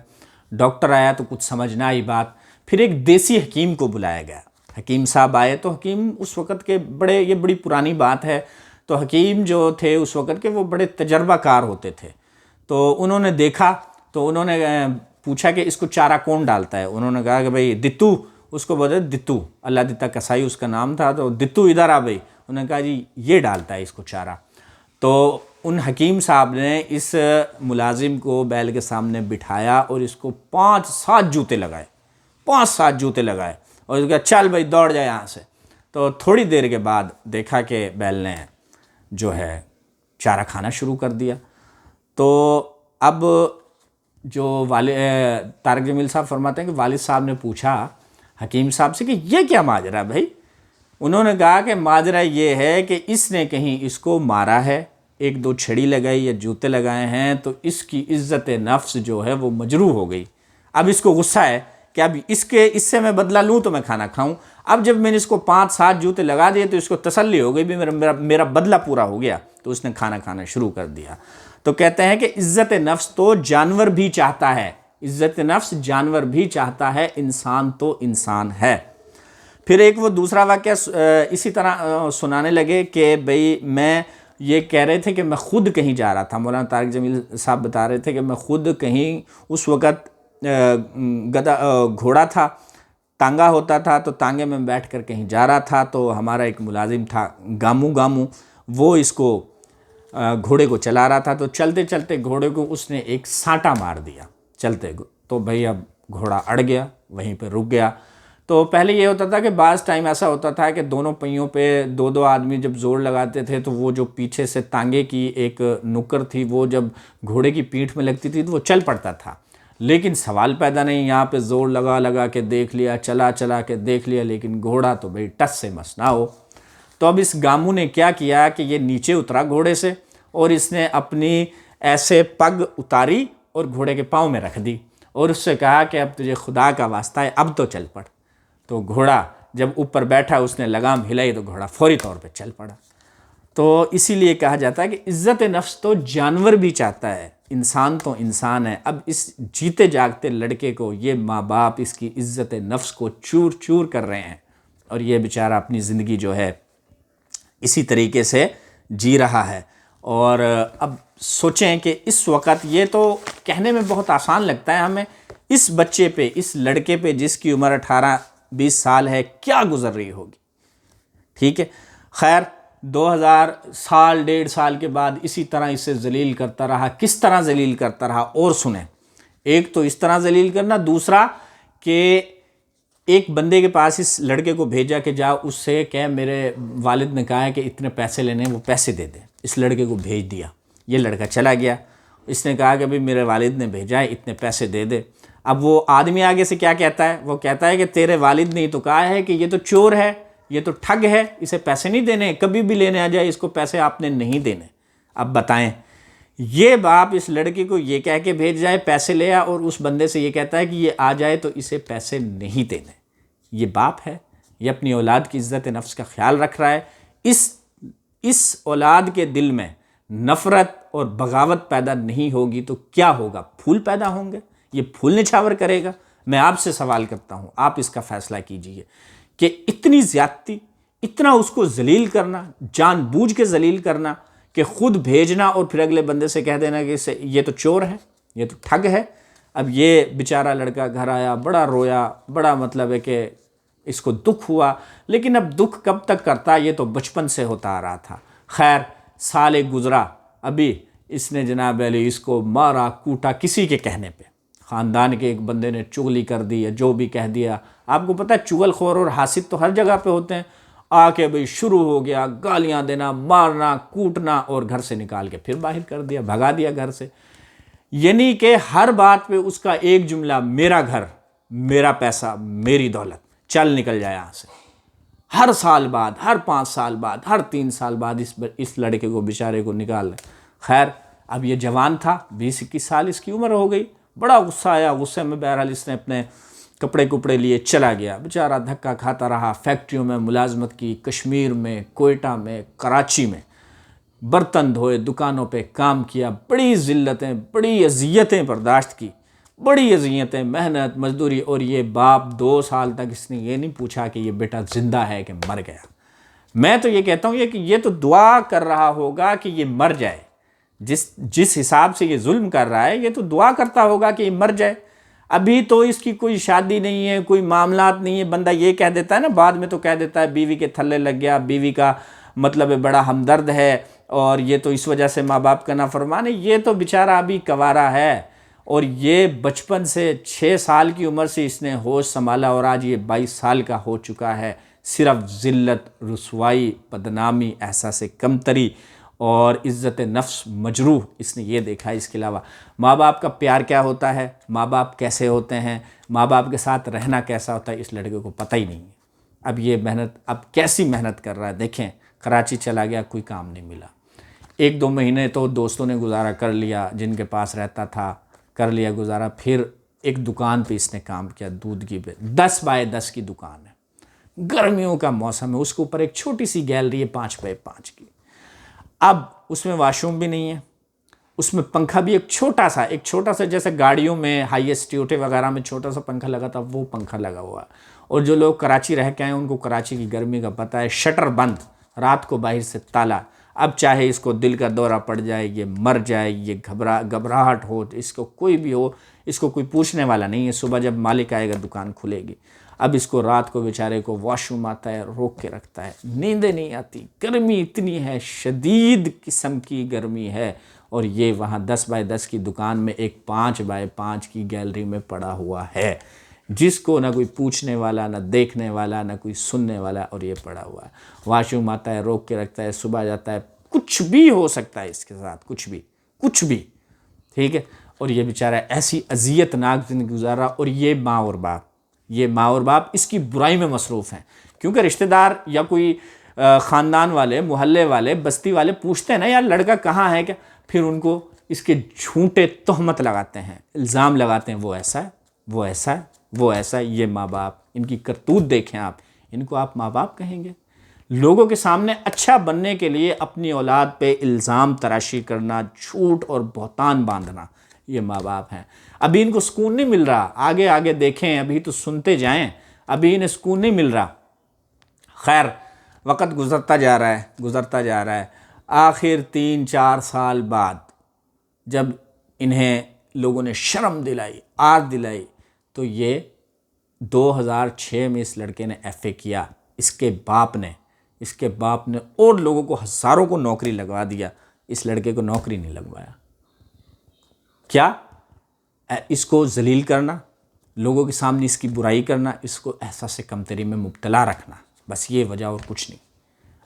ڈاکٹر آیا تو کچھ سمجھ نہ آئی بات، پھر ایک دیسی حکیم کو بلایا گیا۔ حکیم صاحب آئے تو حکیم اس وقت کے یہ بڑی پرانی بات ہے، تو حکیم جو تھے اس وقت کے وہ بڑے تجربہ کار ہوتے تھے۔ تو انہوں نے دیکھا، تو انہوں نے پوچھا کہ اس کو چارہ کون ڈالتا ہے؟ انہوں نے کہا کہ بھئی دتو، اس کو بولتے دتو، اللہ دیتا کسائی اس کا نام تھا، تو دتو ادھر آ بھئی۔ انہوں نے کہا جی یہ ڈالتا ہے اس کو چارہ۔ تو ان حکیم صاحب نے اس ملازم کو بیل کے سامنے بٹھایا اور اس کو 5-7 جوتے لگائے، اور اس کا چل بھائی دوڑ جائے یہاں سے۔ تو تھوڑی دیر کے بعد دیکھا کہ بیل نے جو ہے چارہ کھانا شروع کر دیا۔ تو اب جو طارق جمیل صاحب فرماتے ہیں کہ والد صاحب نے پوچھا حکیم صاحب سے کہ یہ کیا ماجرا ہے بھائی؟ انہوں نے کہا کہ ماجرا یہ ہے کہ اس نے کہیں اس کو مارا ہے، 1-2 چھڑی لگائی یا جوتے لگائے ہیں، تو اس کی عزت نفس جو ہے وہ مجروح ہو گئی۔ اب اس کو غصہ ہے کہ اب اس سے میں بدلہ لوں تو میں کھانا کھاؤں۔ اب جب میں نے اس کو 5-7 جوتے لگا دیے تو اس کو تسلی ہو گئی بھی میرا بدلہ پورا ہو گیا، تو اس نے کھانا کھانا شروع کر دیا۔ تو کہتے ہیں کہ عزت نفس تو جانور بھی چاہتا ہے، عزت نفس جانور بھی چاہتا ہے، انسان تو انسان ہے۔ پھر ایک وہ دوسرا واقعہ اسی طرح سنانے لگے کہ بھئی میں یہ کہہ رہے تھے کہ میں خود کہیں جا رہا تھا، مولانا طارق جمیل صاحب بتا رہے تھے کہ میں خود کہیں، اس وقت گھوڑا تھا، تانگا ہوتا تھا، تو تانگے میں بیٹھ کر کہیں جا رہا تھا، تو ہمارا ایک ملازم تھا گامو، وہ اس کو گھوڑے کو چلا رہا تھا، تو چلتے چلتے گھوڑے کو اس نے ایک سانٹا مار دیا چلتے، تو بھئی اب گھوڑا اڑ گیا، وہیں پہ رک گیا۔ تو پہلے یہ ہوتا تھا کہ بعض ٹائم ایسا ہوتا تھا کہ دونوں پہیوں پہ 2 آدمی جب زور لگاتے تھے، تو وہ جو پیچھے سے تانگے کی ایک نکر تھی، وہ جب گھوڑے کی پیٹھ میں لگتی تھی تو وہ چل پڑتا تھا۔ لیکن سوال پیدا نہیں، یہاں پہ زور لگا کے دیکھ لیا، چلا کے دیکھ لیا، لیکن گھوڑا تو بھئی ٹس سے مس نہ ہو۔ تو اب اس گامو نے کیا کیا کہ یہ نیچے اترا گھوڑے سے، اور اس نے اپنی ایسے پگ اتاری اور گھوڑے کے پاؤں میں رکھ دی، اور اس سے کہا کہ اب تجھے خدا کا واسطہ ہے، اب تو چل پڑ۔ تو گھوڑا جب اوپر بیٹھا، اس نے لگام ہلائی تو گھوڑا فوری طور پہ چل پڑا۔ تو اسی لیے کہا جاتا ہے کہ عزت نفس تو جانور بھی چاہتا ہے، انسان تو انسان ہے۔ اب اس جیتے جاگتے لڑکے کو یہ ماں باپ اس کی عزت نفس کو چور چور کر رہے ہیں، اور یہ بیچارہ اپنی زندگی جو ہے اسی طریقے سے جی رہا ہے۔ اور اب سوچیں کہ اس وقت یہ تو کہنے میں بہت آسان لگتا ہے ہمیں، اس بچے پہ، اس لڑکے پہ جس کی عمر 18-20 سال ہے، کیا گزر رہی ہوگی، ٹھیک ہے۔ خیر، 2000 سال 1.5 سال کے بعد اسی طرح اسے ذلیل کرتا رہا۔ کس طرح ذلیل کرتا رہا اور سنیں، ایک تو اس طرح ذلیل کرنا، دوسرا کہ ایک بندے کے پاس اس لڑکے کو بھیجا کہ جا اس سے کہ میرے والد نے کہا ہے کہ اتنے پیسے لینے، وہ پیسے دے دے۔ اس لڑکے کو بھیج دیا، یہ لڑکا چلا گیا، اس نے کہا کہ بھئی میرے والد نے بھیجا ہے، اتنے پیسے دے دے۔ اب وہ آدمی آگے سے کیا کہتا ہے؟ وہ کہتا ہے کہ تیرے والد نے ہی تو کہا ہے کہ یہ تو چور ہے، یہ تو ٹھگ ہے، اسے پیسے نہیں دینے، کبھی بھی لینے آ جائے اس کو پیسے آپ نے نہیں دینے۔ اب بتائیں یہ باپ اس لڑکی کو یہ کہہ کے بھیج جائے پیسے لے آ، اور اس بندے سے یہ کہتا ہے کہ یہ آ جائے تو اسے پیسے نہیں دینے۔ یہ باپ ہے، یہ اپنی اولاد کی عزت نفس کا خیال رکھ رہا ہے۔ اس اولاد کے دل میں نفرت اور بغاوت پیدا نہیں ہوگی تو کیا ہوگا؟ پھول پیدا ہوں گے، یہ پھول نچھاور کرے گا۔ میں آپ سے سوال کرتا ہوں، آپ اس کا فیصلہ کیجئے کہ اتنی زیادتی، اتنا اس کو ذلیل کرنا، جان بوجھ کے ذلیل کرنا کہ خود بھیجنا اور پھر اگلے بندے سے کہہ دینا کہ یہ تو چور ہے، یہ تو ٹھگ ہے۔ اب یہ بیچارہ لڑکا گھر آیا، بڑا رویا، بڑا مطلب ہے کہ اس کو دکھ ہوا، لیکن اب دکھ کب تک کرتا، یہ تو بچپن سے ہوتا آ رہا تھا۔ خیر سال ایک گزرا، ابھی اس نے جناب علی اس کو مارا کوٹا کسی کے کہنے پہ، خاندان کے ایک بندے نے چغلی کر دی یا جو بھی کہہ دیا۔ آپ کو پتہ ہے چغل خور اور حاسد تو ہر جگہ پہ ہوتے ہیں۔ آ کے بھئی شروع ہو گیا گالیاں دینا، مارنا، کوٹنا، اور گھر سے نکال کے پھر باہر کر دیا، بھگا دیا گھر سے۔ یعنی کہ ہر بات پہ اس کا ایک جملہ، میرا گھر، میرا پیسہ، میری دولت، چل نکل جائے یہاں سے۔ ہر سال بعد، ہر 5 سال بعد، ہر 3 سال بعد اس لڑکے کو بیچارے کو نکال لیں۔ خیر اب یہ جوان تھا، 20-21 سال اس کی عمر ہو گئی، بڑا غصہ آیا، غصے میں بہرحال اس نے اپنے کپڑے لیے چلا گیا، بیچارہ دھکا کھاتا رہا، فیکٹریوں میں ملازمت کی، کشمیر میں، کوئٹہ میں، کراچی میں، برتن دھوئے، دکانوں پہ کام کیا، بڑی ذلتیں، بڑی اذیتیں برداشت کی، بڑی اذیتیں، محنت مزدوری، اور یہ باپ 2 سال تک اس نے یہ نہیں پوچھا کہ یہ بیٹا زندہ ہے کہ مر گیا۔ میں تو یہ کہتا ہوں کہ یہ تو دعا کر رہا ہوگا کہ یہ مر جائے، جس حساب سے یہ ظلم کر رہا ہے، یہ تو دعا کرتا ہوگا کہ یہ مر جائے۔ ابھی تو اس کی کوئی شادی نہیں ہے، کوئی معاملات نہیں ہے، بندہ یہ کہہ دیتا ہے نا، بعد میں تو کہہ دیتا ہے بیوی کے تھلے لگ گیا، بیوی کا مطلب بڑا ہمدرد ہے، اور یہ تو اس وجہ سے ماں باپ کا نافرمان ہے۔ یہ تو بیچارہ ابھی کنوارا ہے، اور یہ بچپن سے 6 سال کی عمر سے اس نے ہوش سنبھالا، اور آج یہ 22 سال کا ہو چکا ہے۔ صرف ذلت، رسوائی، بدنامی، احساس کمتری اور عزت نفس مجروح اس نے یہ دیکھا ہے۔ اس کے علاوہ ماں باپ کا پیار کیا ہوتا ہے، ماں باپ کیسے ہوتے ہیں، ماں باپ کے ساتھ رہنا کیسا ہوتا ہے، اس لڑکے کو پتہ ہی نہیں ہے۔ اب یہ محنت، اب کیسی محنت کر رہا ہے دیکھیں، کراچی چلا گیا، کوئی کام نہیں ملا، 1-2 مہینے تو دوستوں نے گزارا کر لیا، جن کے پاس رہتا تھا کر لیا گزارا۔ پھر ایک دکان پہ اس نے کام کیا، دودھ کی پہ، 10x10 کی دکان ہے، گرمیوں کا موسم ہے، اس کے اوپر ایک چھوٹی سی گیلری ہے 5x5 کی۔ اب اس میں واش روم بھی نہیں ہے، اس میں پنکھا بھی ایک چھوٹا سا جیسے گاڑیوں میں ہائی اسٹیوٹے وغیرہ میں چھوٹا سا پنکھا لگا تھا، وہ پنکھا لگا ہوا ہے۔ اور جو لوگ کراچی رہ کے آئے ہیں ان کو کراچی کی گرمی کا پتہ ہے، شٹر بند، رات کو باہر سے تالا۔ اب چاہے اس کو دل کا دورہ پڑ جائے، یہ مر جائے، یہ گھبراہٹ ہو، اس کو کوئی بھی ہو، اس کو کوئی پوچھنے والا نہیں ہے۔ صبح جب مالک آئے گا دکان کھلے گی۔ اب اس کو رات کو بیچارے کو واش روم آتا ہے، روک کے رکھتا ہے، نیندیں نہیں آتی، گرمی اتنی ہے، شدید قسم کی گرمی ہے، اور یہ وہاں 10x10 کی دکان میں ایک 5x5 کی گیلری میں پڑا ہوا ہے، جس کو نہ کوئی پوچھنے والا، نہ دیکھنے والا، نہ کوئی سننے والا، اور یہ پڑا ہوا ہے۔ واش روم آتا ہے، روک کے رکھتا ہے، صبح جاتا ہے، کچھ بھی ہو سکتا ہے اس کے ساتھ، کچھ بھی، ٹھیک ہے۔ اور یہ بیچارہ ایسی اذیت ناک زندگی گزار رہا، اور یہ ماں اور باپ اس کی برائی میں مصروف ہیں، کیونکہ رشتہ دار یا کوئی خاندان والے، محلے والے، بستی والے پوچھتے ہیں نا یار لڑکا کہاں ہے کیا، پھر ان کو اس کے جھوٹے تہمت لگاتے ہیں، الزام لگاتے ہیں، وہ ایسا ہے، وہ ایسا ہے، وہ ایسا ہے۔ یہ ماں باپ، ان کی کرتوت دیکھیں آپ، ان کو آپ ماں باپ کہیں گے؟ لوگوں کے سامنے اچھا بننے کے لیے اپنی اولاد پہ الزام تراشی کرنا، جھوٹ اور بہتان باندھنا، یہ ماں باپ ہیں۔ ابھی ان کو سکون نہیں مل رہا، آگے دیکھیں، ابھی تو سنتے جائیں، ابھی انہیں سکون نہیں مل رہا۔ خیر وقت گزرتا جا رہا ہے، آخر 3-4 سال بعد جب انہیں لوگوں نے شرم دلائی، آر دلائی، تو یہ 2006 میں اس لڑکے نے ایف اے کیا۔ اس کے باپ نے اور لوگوں کو، ہزاروں کو نوکری لگوا دیا، اس لڑکے کو نوکری نہیں لگوایا۔ کیا؟ اس کو ذلیل کرنا، لوگوں کے سامنے اس کی برائی کرنا، اس کو احساس کمتری میں مبتلا رکھنا، بس یہ وجہ اور کچھ نہیں۔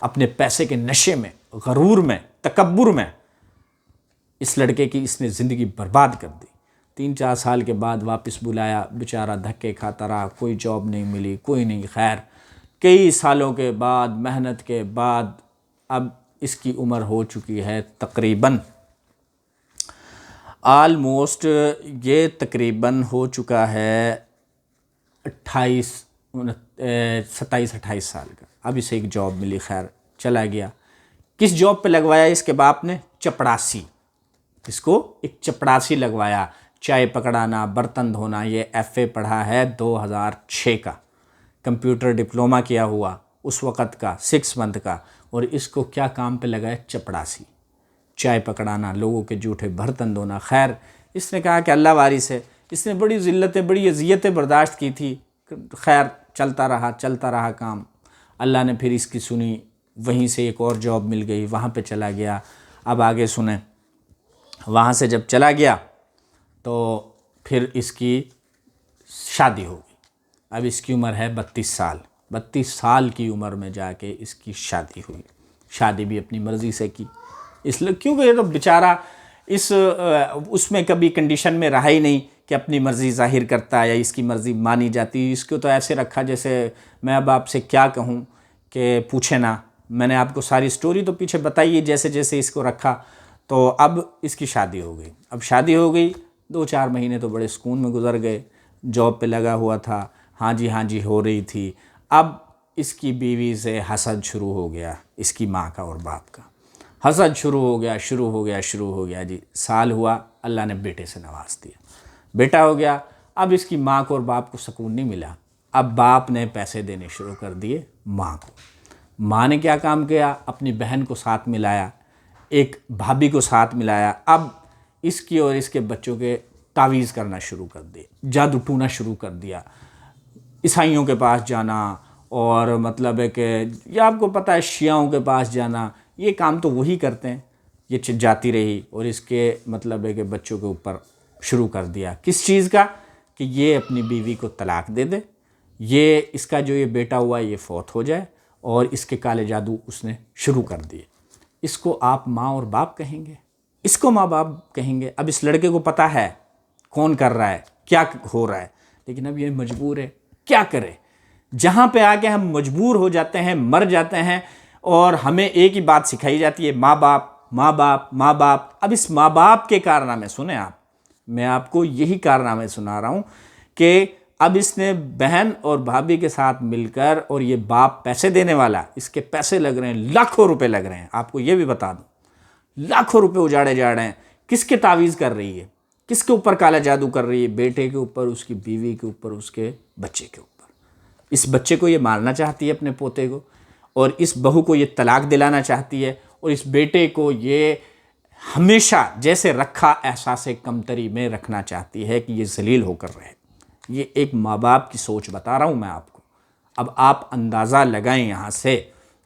اپنے پیسے کے نشے میں، غرور میں، تکبر میں اس لڑکے کی اس نے زندگی برباد کر دی۔ 3-4 سال کے بعد واپس بلایا، بیچارہ دھکے کھاتا رہا، کوئی جاب نہیں ملی، کوئی نہیں۔ خیر کئی سالوں کے بعد، محنت کے بعد، اب اس کی عمر ہو چکی ہے تقریباً آلموسٹ یہ تقریباً ہو چکا ہے 27-28 سال کا. اب اسے ایک جاب ملی، خیر چلا گیا. کس جاب پہ لگوایا اس کے باپ نے؟ چپڑاسی. اس کو ایک چپڑاسی لگوایا، چائے پکڑانا، برتن دھونا. یہ FA پڑھا ہے 2006 کا، کمپیوٹر ڈپلومہ کیا ہوا اس وقت کا 6 منتھ کا. اور اس کو کیا کام پہ لگایا؟ چپڑاسی، چائے پکڑانا، لوگوں کے جھوٹے برتن دھونا. خیر اس نے کہا کہ اللہ وارث ہے، اس نے بڑی ذلتیں بڑی اذیتیں برداشت کی تھی. خیر چلتا رہا کام. اللہ نے پھر اس کی سنی، وہیں سے ایک اور جاب مل گئی، وہاں پہ چلا گیا. اب آگے سنیں، وہاں سے جب چلا گیا تو پھر اس کی شادی ہو گئی. اب اس کی عمر ہے 32 سال. 32 سال کی عمر میں جا کے اس کی شادی ہوئی. شادی بھی اپنی مرضی سے کی، اس لیے کیونکہ یہ تو بیچارہ اس میں کبھی کنڈیشن میں رہا ہی نہیں کہ اپنی مرضی ظاہر کرتا ہے یا اس کی مرضی مانی جاتی. اس کو تو ایسے رکھا جیسے میں اب آپ سے کیا کہوں کہ پوچھے نا. میں نے آپ کو ساری سٹوری تو پیچھے بتائی ہے جیسے جیسے اس کو رکھا. تو اب اس کی شادی ہو گئی. اب شادی ہو گئی، 2-4 مہینے تو بڑے سکون میں گزر گئے. جاب پہ لگا ہوا تھا، ہاں جی ہو رہی تھی. اب اس کی بیوی سے حسد شروع ہو گیا، اس کی ماں کا اور باپ کا حسد شروع ہو گیا جی. سال ہوا، اللہ نے بیٹے سے نواز دیا، بیٹا ہو گیا. اب اس کی ماں کو اور باپ کو سکون نہیں ملا. اب باپ نے پیسے دینے شروع کر دیے ماں کو. ماں نے کیا کام کیا؟ اپنی بہن کو ساتھ ملایا، ایک بھابھی کو ساتھ ملایا. اب اس کی اور اس کے بچوں کے تعویذ کرنا شروع کر دیے، جادو ٹونا شروع کر دیا. عیسائیوں کے پاس جانا، اور مطلب ہے کہ یہ آپ کو پتہ ہے شیعوں کے پاس جانا، یہ کام تو وہی کرتے ہیں. یہ جاتی رہی اور اس کے مطلب ہے کہ بچوں کے اوپر شروع کر دیا. کس چیز کا؟ کہ یہ اپنی بیوی کو طلاق دے دے، یہ اس کا جو یہ بیٹا ہوا یہ فوت ہو جائے، اور اس کے کالے جادو اس نے شروع کر دیے. اس کو آپ ماں اور باپ کہیں گے؟ اس کو ماں باپ کہیں گے؟ اب اس لڑکے کو پتہ ہے کون کر رہا ہے، کیا ہو رہا ہے، لیکن اب یہ مجبور ہے. کیا کرے؟ جہاں پہ آ کے ہم مجبور ہو جاتے ہیں، مر جاتے ہیں، اور ہمیں ایک ہی بات سکھائی جاتی ہے، ماں باپ ماں باپ ماں باپ. اب اس ماں باپ کے کارنامے سنیں آپ. میں آپ کو یہی کارنامے سنا رہا ہوں کہ اب اس نے بہن اور بھابھی کے ساتھ مل کر، اور یہ باپ پیسے دینے والا، اس کے پیسے لگ رہے ہیں، لاکھوں روپے لگ رہے ہیں. آپ کو یہ بھی بتا دوں، لاکھوں روپے اجاڑے جا رہے ہیں. کس کے تعویذ کر رہی ہے؟ کس کے اوپر کالا جادو کر رہی ہے؟ بیٹے کے اوپر، اس کی بیوی کے اوپر، اس کے بچے کے اوپر. اس بچے کو یہ مارنا چاہتی ہے اپنے پوتے کو، اور اس بہو کو یہ طلاق دلانا چاہتی ہے، اور اس بیٹے کو یہ ہمیشہ جیسے رکھا احساس کمتری میں رکھنا چاہتی ہے کہ یہ ذلیل ہو کر رہے. یہ ایک ماں باپ کی سوچ بتا رہا ہوں میں آپ کو. اب آپ اندازہ لگائیں یہاں سے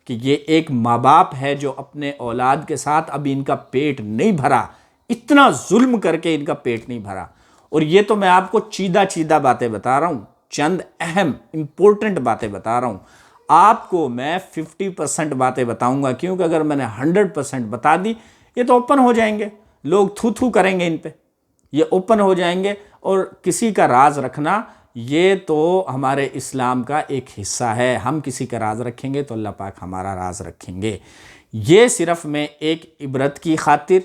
کہ یہ ایک ماں باپ ہے جو اپنے اولاد کے ساتھ، ابھی ان کا پیٹ نہیں بھرا، اتنا ظلم کر کے ان کا پیٹ نہیں بھرا. اور یہ تو میں آپ کو چیدہ باتیں بتا رہا ہوں، چند اہم امپورٹنٹ باتیں بتا رہا ہوں. آپ کو میں 50% باتیں بتاؤں گا، کیونکہ اگر میں نے 100% بتا دی یہ تو اوپن ہو جائیں گے، لوگ تھو کریں گے ان پہ، یہ اوپن ہو جائیں گے. اور کسی کا راز رکھنا یہ تو ہمارے اسلام کا ایک حصہ ہے. ہم کسی کا راز رکھیں گے تو اللہ پاک ہمارا راز رکھیں گے. یہ صرف میں ایک عبرت کی خاطر،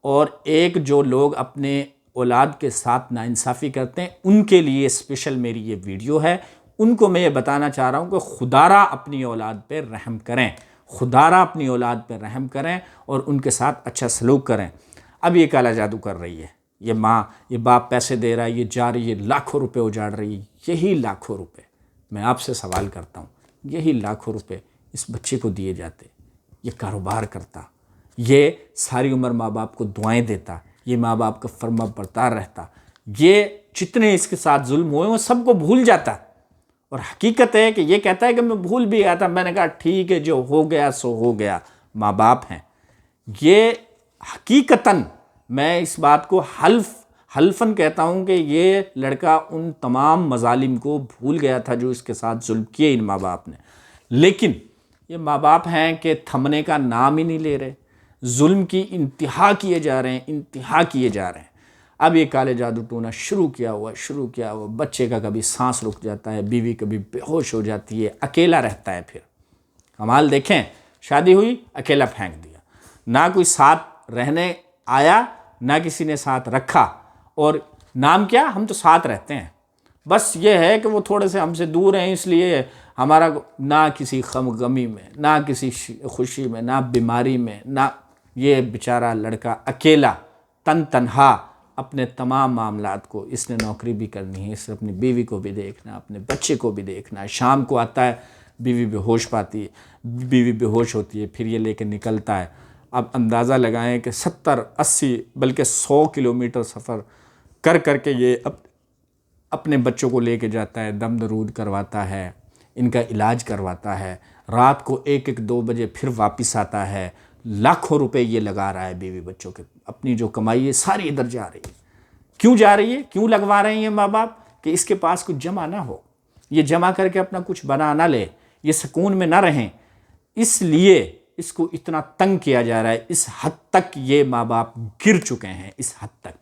اور ایک جو لوگ اپنے اولاد کے ساتھ ناانصافی کرتے ہیں ان کے لیے اسپیشل میری یہ ویڈیو ہے. ان کو میں یہ بتانا چاہ رہا ہوں کہ خدارہ اپنی اولاد پہ رحم کریں، خدارہ اپنی اولاد پہ رحم کریں، اور ان کے ساتھ اچھا سلوک کریں. اب یہ کالا جادو کر رہی ہے، یہ ماں، یہ باپ پیسے دے رہا ہے، یہ جا رہی ہے، لاکھوں روپے اجاڑ رہی ہے. یہی لاکھوں روپے، میں آپ سے سوال کرتا ہوں، یہی لاکھوں روپے اس بچے کو دیے جاتے، یہ کاروبار کرتا، یہ ساری عمر ماں باپ کو دعائیں دیتا، یہ ماں باپ کا فرما بردار رہتا، یہ جتنے اس کے ساتھ ظلم ہوئے وہ سب کو بھول جاتا. اور حقیقت ہے کہ یہ کہتا ہے کہ میں بھول بھی گیا تھا. میں نے کہا ٹھیک ہے، جو ہو گیا سو ہو گیا. ماں باپ ہیں یہ، حقیقتاً میں اس بات کو حلفاً کہتا ہوں کہ یہ لڑکا ان تمام مظالم کو بھول گیا تھا جو اس کے ساتھ ظلم کیے ان ماں باپ نے. لیکن یہ ماں باپ ہیں کہ تھمنے کا نام ہی نہیں لے رہے، ظلم کی انتہا کیے جا رہے ہیں، انتہا کیے جا رہے ہیں. اب یہ کالے جادو ٹونا شروع کیا ہوا. بچے کا کبھی سانس رک جاتا ہے، بیوی کبھی بے ہوش ہو جاتی ہے، اکیلا رہتا ہے. پھر کمال دیکھیں، شادی ہوئی اکیلا پھینک دیا، نہ کوئی ساتھ رہنے آیا نہ کسی نے ساتھ رکھا، اور نام کیا، ہم تو ساتھ رہتے ہیں، بس یہ ہے کہ وہ تھوڑے سے ہم سے دور ہیں، اس لیے ہمارا نہ کسی غمی میں، نہ کسی خوشی میں، نہ بیماری میں، نہ یہ بیچارہ لڑکا اکیلا تنہا اپنے تمام معاملات کو، اس نے نوکری بھی کرنی ہے، اس نے اپنی بیوی کو بھی دیکھنا ہے، اپنے بچے کو بھی دیکھنا ہے، شام کو آتا ہے بیوی بے ہوش پاتی ہے، بیوی بے ہوش ہوتی ہے، پھر یہ لے کے نکلتا ہے۔ اب اندازہ لگائیں کہ 70-80 بلکہ 100 کلومیٹر سفر کر کے یہ اپنے بچوں کو لے کے جاتا ہے، دم درود کرواتا ہے، ان کا علاج کرواتا ہے، رات کو 1-2 بجے پھر واپس آتا ہے، لاکھوں روپے یہ لگا رہا ہے بیوی بچوں کے، اپنی جو کمائی ہے ساری ادھر جا رہی ہے۔ کیوں جا رہی ہے، کیوں لگوا رہے ہیں یہ ماں باپ؟ کہ اس کے پاس کچھ جمع نہ ہو، یہ جمع کر کے اپنا کچھ بنا نہ لے، یہ سکون میں نہ رہیں، اس لیے اس کو اتنا تنگ کیا جا رہا ہے۔ اس حد تک یہ ماں باپ گر چکے ہیں، اس حد تک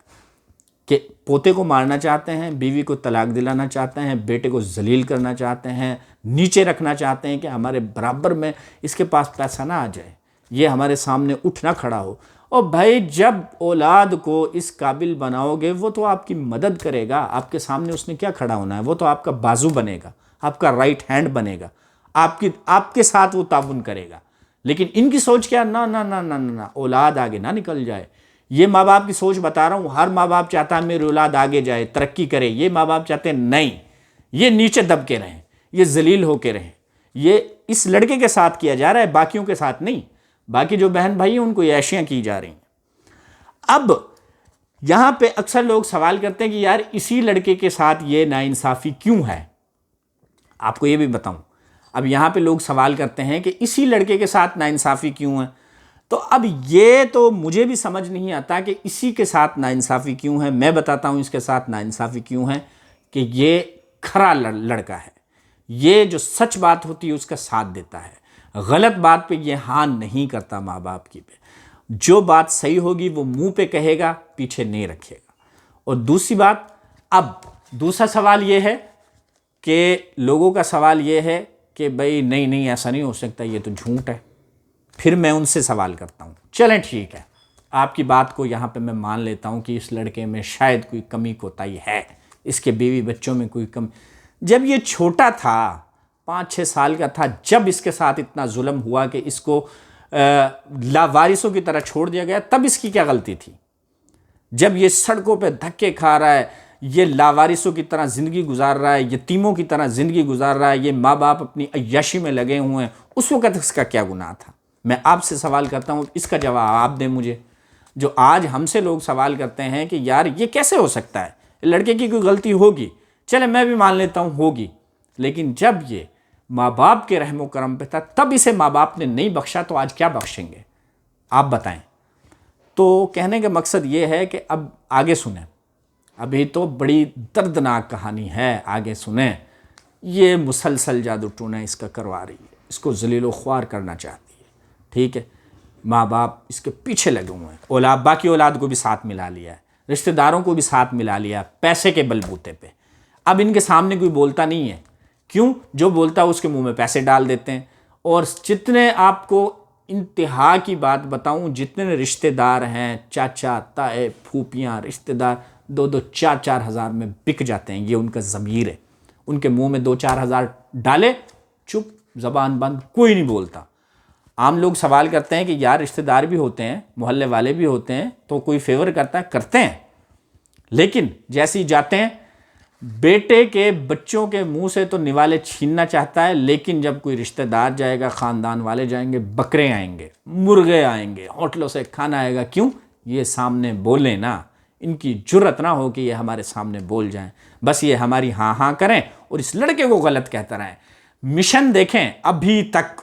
کہ پوتے کو مارنا چاہتے ہیں، بیوی کو طلاق دلانا چاہتے ہیں، بیٹے کو ذلیل کرنا چاہتے ہیں، نیچے رکھنا چاہتے ہیں کہ ہمارے برابر میں اس کے پاس پیسہ نہ آ جائے، یہ ہمارے سامنے اٹھ نہ کھڑا ہو۔ اور بھائی جب اولاد کو اس قابل بناؤ گے وہ تو آپ کی مدد کرے گا، آپ کے سامنے اس نے کیا کھڑا ہونا ہے، وہ تو آپ کا بازو بنے گا، آپ کا رائٹ ہینڈ بنے گا، آپ کے ساتھ وہ تعاون کرے گا۔ لیکن ان کی سوچ کیا، نہ نہ نہ نہ نہ، اولاد آگے نہ نکل جائے۔ یہ ماں باپ کی سوچ بتا رہا ہوں، ہر ماں باپ چاہتا ہے میری اولاد آگے جائے، ترقی کرے۔ یہ ماں باپ چاہتے ہیں نہیں، یہ نیچے دب کے رہیں، یہ ذلیل ہو کے رہیں۔ یہ اس لڑکے کے ساتھ کیا جا رہا ہے، باقیوں کے ساتھ نہیں۔ باقی جو بہن بھائی ہیں ان کو یہ عیشیاں کی جا رہی ہیں۔ اب یہاں پہ اکثر لوگ سوال کرتے ہیں کہ یار اسی لڑکے کے ساتھ یہ ناانصافی کیوں ہے؟ آپ کو یہ بھی بتاؤں، اب یہاں پہ لوگ سوال کرتے ہیں کہ اسی لڑکے کے ساتھ ناانصافی کیوں ہے؟ تو اب یہ تو مجھے بھی سمجھ نہیں آتا کہ اسی کے ساتھ ناانصافی کیوں ہے۔ میں بتاتا ہوں اس کے ساتھ ناانصافی کیوں ہے، کہ یہ کھرا لڑکا ہے، یہ جو سچ بات ہوتی ہے اس کا ساتھ دیتا ہے، غلط بات پہ یہ ہاں نہیں کرتا ماں باپ کی پہ۔ جو بات صحیح ہوگی وہ منہ پہ کہے گا، پیچھے نہیں رکھے گا۔ اور دوسری بات، اب دوسرا سوال یہ ہے کہ لوگوں کا سوال یہ ہے کہ بھئی نہیں ایسا نہیں ہو سکتا، یہ تو جھوٹ ہے۔ پھر میں ان سے سوال کرتا ہوں، چلیں ٹھیک ہے، آپ کی بات کو یہاں پہ میں مان لیتا ہوں کہ اس لڑکے میں شاید کوئی کمی کوتاہی ہے، اس کے بیوی بچوں میں کوئی کمی۔ جب یہ چھوٹا تھا، 5-6 سال کا تھا، جب اس کے ساتھ اتنا ظلم ہوا کہ اس کو لاوارثوں کی طرح چھوڑ دیا گیا، تب اس کی کیا غلطی تھی؟ جب یہ سڑکوں پہ دھکے کھا رہا ہے، یہ لاوارثوں کی طرح زندگی گزار رہا ہے، یتیموں کی طرح زندگی گزار رہا ہے، یہ ماں باپ اپنی عیاشی میں لگے ہوئے ہیں، اس وقت اس کا کیا گناہ تھا؟ میں آپ سے سوال کرتا ہوں، اس کا جواب آپ دیں مجھے۔ جو آج ہم سے لوگ سوال کرتے ہیں کہ یار یہ کیسے ہو سکتا ہے، لڑکے کی کوئی غلطی ہوگی، چلے میں بھی مان لیتا ہوں ہوگی، لیکن جب یہ ماں باپ کے رحم و کرم پہ تھا تب اسے ماں باپ نے نہیں بخشا، تو آج کیا بخشیں گے آپ بتائیں؟ تو کہنے کا مقصد یہ ہے کہ اب آگے سنیں، ابھی تو بڑی دردناک کہانی ہے، آگے سنیں۔ یہ مسلسل جادو ٹونا اس کا کروا رہی ہے، اس کو ذلیل و خوار کرنا چاہتی ہے، ٹھیک ہے؟ ماں باپ اس کے پیچھے لگے ہوئے ہیں، باقی اولاد کو بھی ساتھ ملا لیا ہے، رشتہ داروں کو بھی ساتھ ملا لیا، پیسے کے بلبوتے پہ۔ اب ان کے سامنے کوئی بولتا نہیں ہے، کیوں؟ جو بولتا ہے اس کے منہ میں پیسے ڈال دیتے ہیں۔ اور جتنے آپ کو انتہا کی بات بتاؤں، جتنے رشتہ دار ہیں، چاچا تائے پھوپھیاں رشتہ دار 2-4 ہزار میں بک جاتے ہیں، یہ ان کا ضمیر ہے۔ ان کے منہ میں 2-4 ہزار ڈالے، چپ، زبان بند، کوئی نہیں بولتا۔ عام لوگ سوال کرتے ہیں کہ یار رشتہ دار بھی ہوتے ہیں، محلے والے بھی ہوتے ہیں، تو کوئی فیور کرتا ہے؟ کرتے ہیں، لیکن جیسے ہی جاتے ہیں بیٹے کے بچوں کے منہ سے تو نوالے چھیننا چاہتا ہے، لیکن جب کوئی رشتہ دار جائے گا، خاندان والے جائیں گے، بکرے آئیں گے، مرغے آئیں گے، ہوٹلوں سے کھانا آئے گا، کیوں؟ یہ سامنے بولیں نا، ان کی جرت نہ ہو کہ یہ ہمارے سامنے بول جائیں، بس یہ ہماری ہاں ہاں کریں اور اس لڑکے کو غلط کہتا رہیں۔ مشن دیکھیں، ابھی تک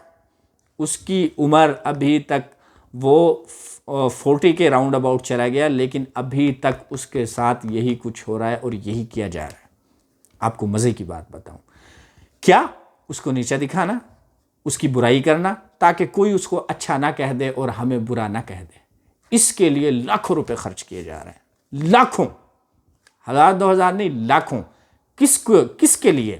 اس کی عمر، ابھی تک وہ 40 کے راؤنڈ اباؤٹ چلا گیا، لیکن ابھی تک اس کے ساتھ یہی کچھ ہو رہا ہے اور یہی کیا جا رہا ہے۔ آپ کو مزے کی بات بتاؤں، کیا اس کو نیچا دکھانا، اس کی برائی کرنا تاکہ کوئی اس کو اچھا نہ کہہ دے اور ہمیں برا نہ کہہ دے، اس کے لیے لاکھوں روپے خرچ کیے جا رہے ہیں، لاکھوں، 1000-2000 نہیں، لاکھوں۔ کس کے لیے؟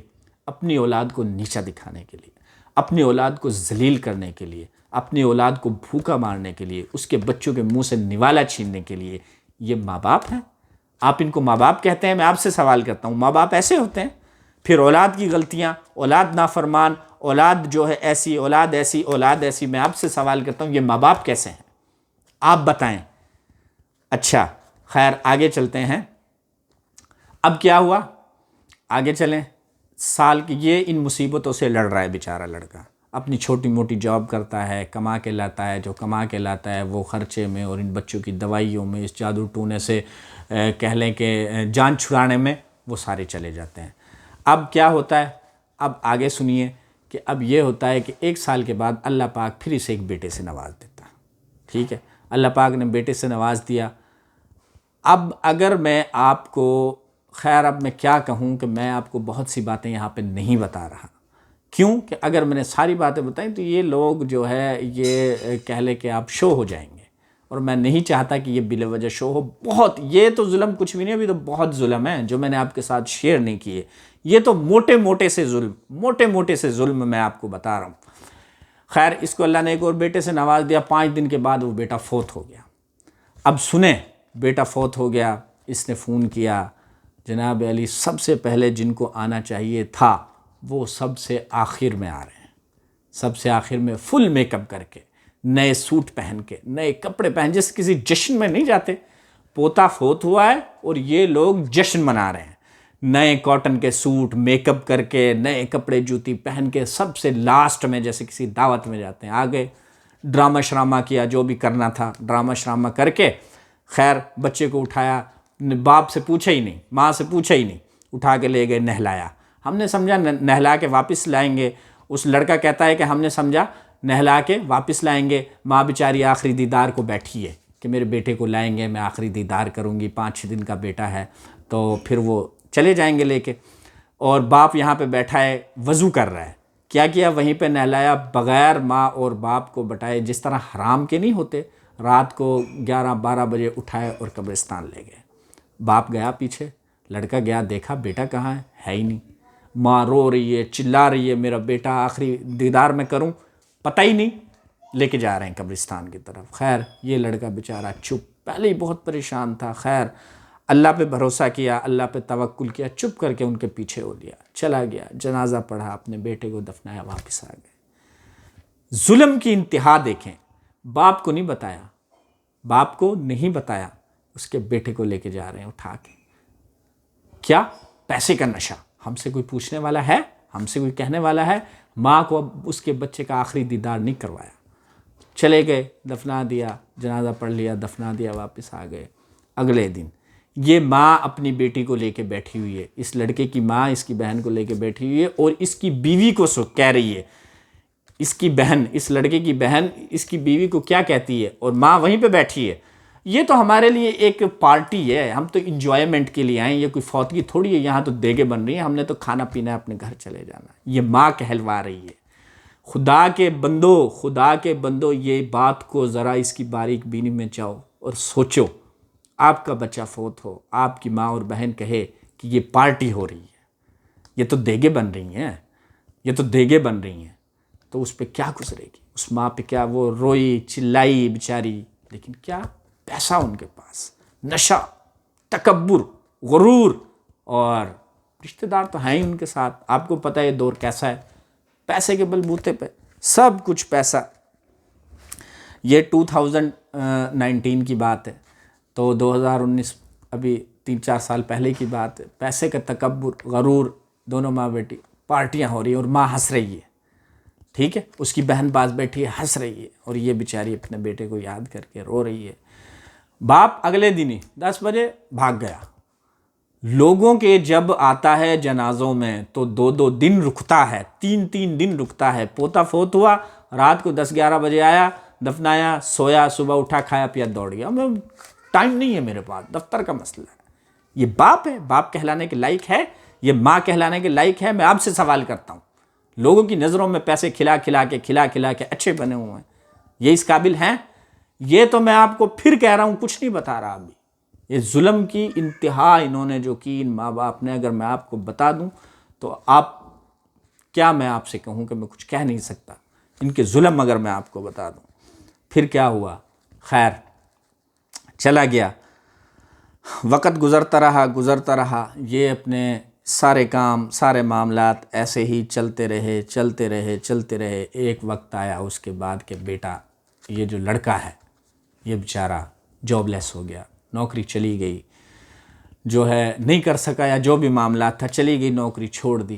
اپنی اولاد کو نیچا دکھانے کے لیے، اپنی اولاد کو ذلیل کرنے کے لیے، اپنی اولاد کو بھوکا مارنے کے لیے، اس کے بچوں کے منہ سے نوالا چھیننے کے لیے۔ یہ ماں باپ ہیں، آپ ان کو ماں باپ کہتے ہیں؟ میں آپ سے سوال کرتا ہوں، ماں باپ ایسے ہوتے ہیں؟ پھر اولاد کی غلطیاں، اولاد نافرمان، اولاد جو ہے ایسی، اولاد ایسی، اولاد ایسی، میں آپ سے سوال کرتا ہوں یہ ماں باپ کیسے ہیں؟ آپ بتائیں۔ اچھا خیر آگے چلتے ہیں۔ اب کیا ہوا؟ آگے چلیں۔ سال کی یہ ان مصیبتوں سے لڑ رہا ہے بیچارہ لڑکا، اپنی چھوٹی موٹی جاب کرتا ہے، کما کے لاتا ہے، جو کما کے لاتا ہے وہ خرچے میں اور ان بچوں کی دوائیوں میں، اس جادو ٹونے سے کہہ لیں کہ جان چھڑانے میں وہ سارے چلے جاتے ہیں۔ اب کیا ہوتا ہے؟ اب آگے سنیے کہ اب یہ ہوتا ہے کہ 1 سال کے بعد اللہ پاک پھر اسے ایک بیٹے سے نواز دیتا ہے۔ ٹھیک ہے، اللہ پاک نے بیٹے سے نواز دیا۔ اب اگر میں آپ کو، خیر اب میں کیا کہوں کہ میں آپ کو بہت سی باتیں یہاں پہ نہیں بتا رہا، کیوں کہ اگر میں نے ساری باتیں بتائیں تو یہ لوگ جو ہے یہ کہہ لے کہ آپ شو ہو جائیں گے، اور میں نہیں چاہتا کہ یہ بلا وجہ شو ہو۔ بہت، یہ تو ظلم کچھ بھی نہیں، ابھی تو بہت ظلم ہے جو میں نے آپ کے ساتھ شیئر نہیں کیے، یہ تو موٹے موٹے سے ظلم میں آپ کو بتا رہا ہوں۔ خیر اس کو اللہ نے ایک اور بیٹے سے نواز دیا، 5 دن کے بعد وہ بیٹا فوت ہو گیا۔ اب سنیں، بیٹا فوت ہو گیا، اس نے فون کیا، جناب علی سب سے پہلے جن کو آنا چاہیے تھا وہ سب سے آخر میں آ رہے ہیں، سب سے آخر میں فل میک اپ کر کے، نئے سوٹ پہن کے، نئے کپڑے پہن، جیسے کسی جشن میں نہیں جاتے، پوتا فوت ہوا ہے اور یہ لوگ جشن منا رہے ہیں، نئے کاٹن کے سوٹ، میک اپ کر کے، نئے کپڑے جوتی پہن کے، سب سے لاسٹ میں جیسے کسی دعوت میں جاتے ہیں، آگے ڈرامہ شرامہ کیا، جو بھی کرنا تھا ڈرامہ شرامہ کر کے، خیر بچے کو اٹھایا، باپ سے پوچھا ہی نہیں، ماں سے پوچھا ہی نہیں، اٹھا کے لے گئے، نہلایا۔ ہم نے سمجھا نہلا کے واپس لائیں گے، اس لڑکا کہتا ہے کہ ہم نے سمجھا نہلا کے واپس لائیں گے، ماں بیچاری آخری دیدار کو بیٹھی ہے کہ میرے بیٹے کو لائیں گے، میں آخری دیدار کروں گی، 5-6 دن کا بیٹا ہے تو پھر وہ چلے جائیں گے لے کے، اور باپ یہاں پہ بیٹھا ہے وضو کر رہا ہے۔ کیا کیا؟ وہیں پہ نہلایا، بغیر ماں اور باپ کو بتائے، جس طرح حرام کے نہیں ہوتے، رات کو 11-12 بجے اٹھائے اور قبرستان لے گئے۔ باپ گیا پیچھے، لڑکا گیا، دیکھا بیٹا کہاں ہے ہی نہیں، ماں رو رہی ہے، چلا رہی ہے میرا بیٹا آخری دیدار میں کروں، پتہ ہی نہیں، لے کے جا رہے ہیں قبرستان کی طرف۔ خیر یہ لڑکا بیچارہ چپ، پہلے ہی بہت پریشان تھا، خیر اللہ پہ بھروسہ کیا، اللہ پہ توکل کیا، چپ کر کے ان کے پیچھے ہو لیا، چلا گیا، جنازہ پڑھا، اپنے بیٹے کو دفنایا، واپس آ گئے۔ ظلم کی انتہا دیکھیں، باپ کو نہیں بتایا، باپ کو نہیں بتایا، اس کے بیٹے کو لے کے جا رہے ہیں اٹھا کے۔ کیا؟ پیسے کا نشہ۔ ہم سے کوئی پوچھنے والا ہے؟ ہم سے کوئی کہنے والا ہے؟ ماں کو اب اس کے بچے کا آخری دیدار نہیں کروایا، چلے گئے، دفنا دیا، جنازہ پڑھ لیا، دفنا دیا، واپس آ گئے۔ اگلے دن یہ ماں اپنی بیٹی کو لے کے بیٹھی ہوئی ہے، اس لڑکے کی ماں اس کی بہن کو لے کے بیٹھی ہوئی ہے، اور اس کی بیوی کو کہہ رہی ہے، اس کی بہن، اس لڑکے کی بہن اس کی بیوی کو کیا کہتی ہے، اور ماں وہیں پہ بیٹھی ہے، یہ تو ہمارے لیے ایک پارٹی ہے، ہم تو انجوائمنٹ کے لیے آئے ہیں، یہ کوئی فوتگی تھوڑی ہے، یہاں تو دیگیں بن رہی ہیں، ہم نے تو کھانا پینا ہے، اپنے گھر چلے جانا ہے۔ یہ ماں کہلوا رہی ہے۔ خدا کے بندو یہ بات کو ذرا اس کی باریک بینی میں جاؤ اور سوچو، آپ کا بچہ فوت ہو، آپ کی ماں اور بہن کہے کہ یہ پارٹی ہو رہی ہے، یہ تو دیگیں بن رہی ہیں، یہ تو دیگیں بن رہی ہیں، تو اس پہ کیا گزرے گی؟ اس ماں پہ کیا؟ وہ روئی چلائی بیچاری، لیکن کیا؟ پیسہ ان کے پاس، نشہ، تکبر، غرور، اور رشتہ دار تو ہیں ہی ان کے ساتھ۔ آپ کو پتہ ہے یہ دور کیسا ہے، پیسے کے بلبوتے پہ سب کچھ پیسہ۔ یہ 2019 کی بات ہے، تو 2019 ابھی 3-4 سال پہلے کی بات ہے۔ پیسے کا تکبر، غرور، دونوں ماں بیٹی پارٹیاں ہو رہی ہیں، اور ماں ہنس رہی ہے، ٹھیک ہے، اس کی بہن پاس بیٹھی ہے، ہنس رہی ہے، اور یہ بیچاری اپنے بیٹے کو یاد کر کے رو رہی ہے۔ باپ اگلے دن ہی 10 بجے بھاگ گیا۔ لوگوں کے جب آتا ہے جنازوں میں تو 2-2 دن رکتا ہے، 3-3 دن رکتا ہے۔ پوتا فوت ہوا، رات کو 10-11 بجے آیا، دفنایا، سویا، صبح اٹھا، کھایا پیا، دوڑ گیا، ٹائم نہیں ہے میرے پاس، دفتر کا مسئلہ ہے۔ یہ باپ ہے؟ باپ کہلانے کے لائق ہے؟ یہ ماں کہلانے کے لائق ہے؟ میں آپ سے سوال کرتا ہوں، لوگوں کی نظروں میں پیسے کھلا کھلا کے اچھے بنے ہوئے ہیں، یہ اس قابل ہیں؟ یہ تو میں آپ کو پھر کہہ رہا ہوں، کچھ نہیں بتا رہا ابھی، یہ ظلم کی انتہا انہوں نے جو کی ان ماں باپ نے، اگر میں آپ کو بتا دوں تو آپ کیا، میں آپ سے کہوں کہ میں کچھ کہہ نہیں سکتا، ان کے ظلم اگر میں آپ کو بتا دوں۔ پھر کیا ہوا؟ خیر چلا گیا، وقت گزرتا رہا، یہ اپنے سارے کام سارے معاملات ایسے ہی چلتے رہے۔ ایک وقت آیا اس کے بعد کہ بیٹا، یہ جو لڑکا ہے یہ بیچارہ جاب لیس ہو گیا، نوکری چلی گئی، جو ہے نہیں کر سکا، یا جو بھی معاملات تھا چلی گئی، نوکری چھوڑ دی۔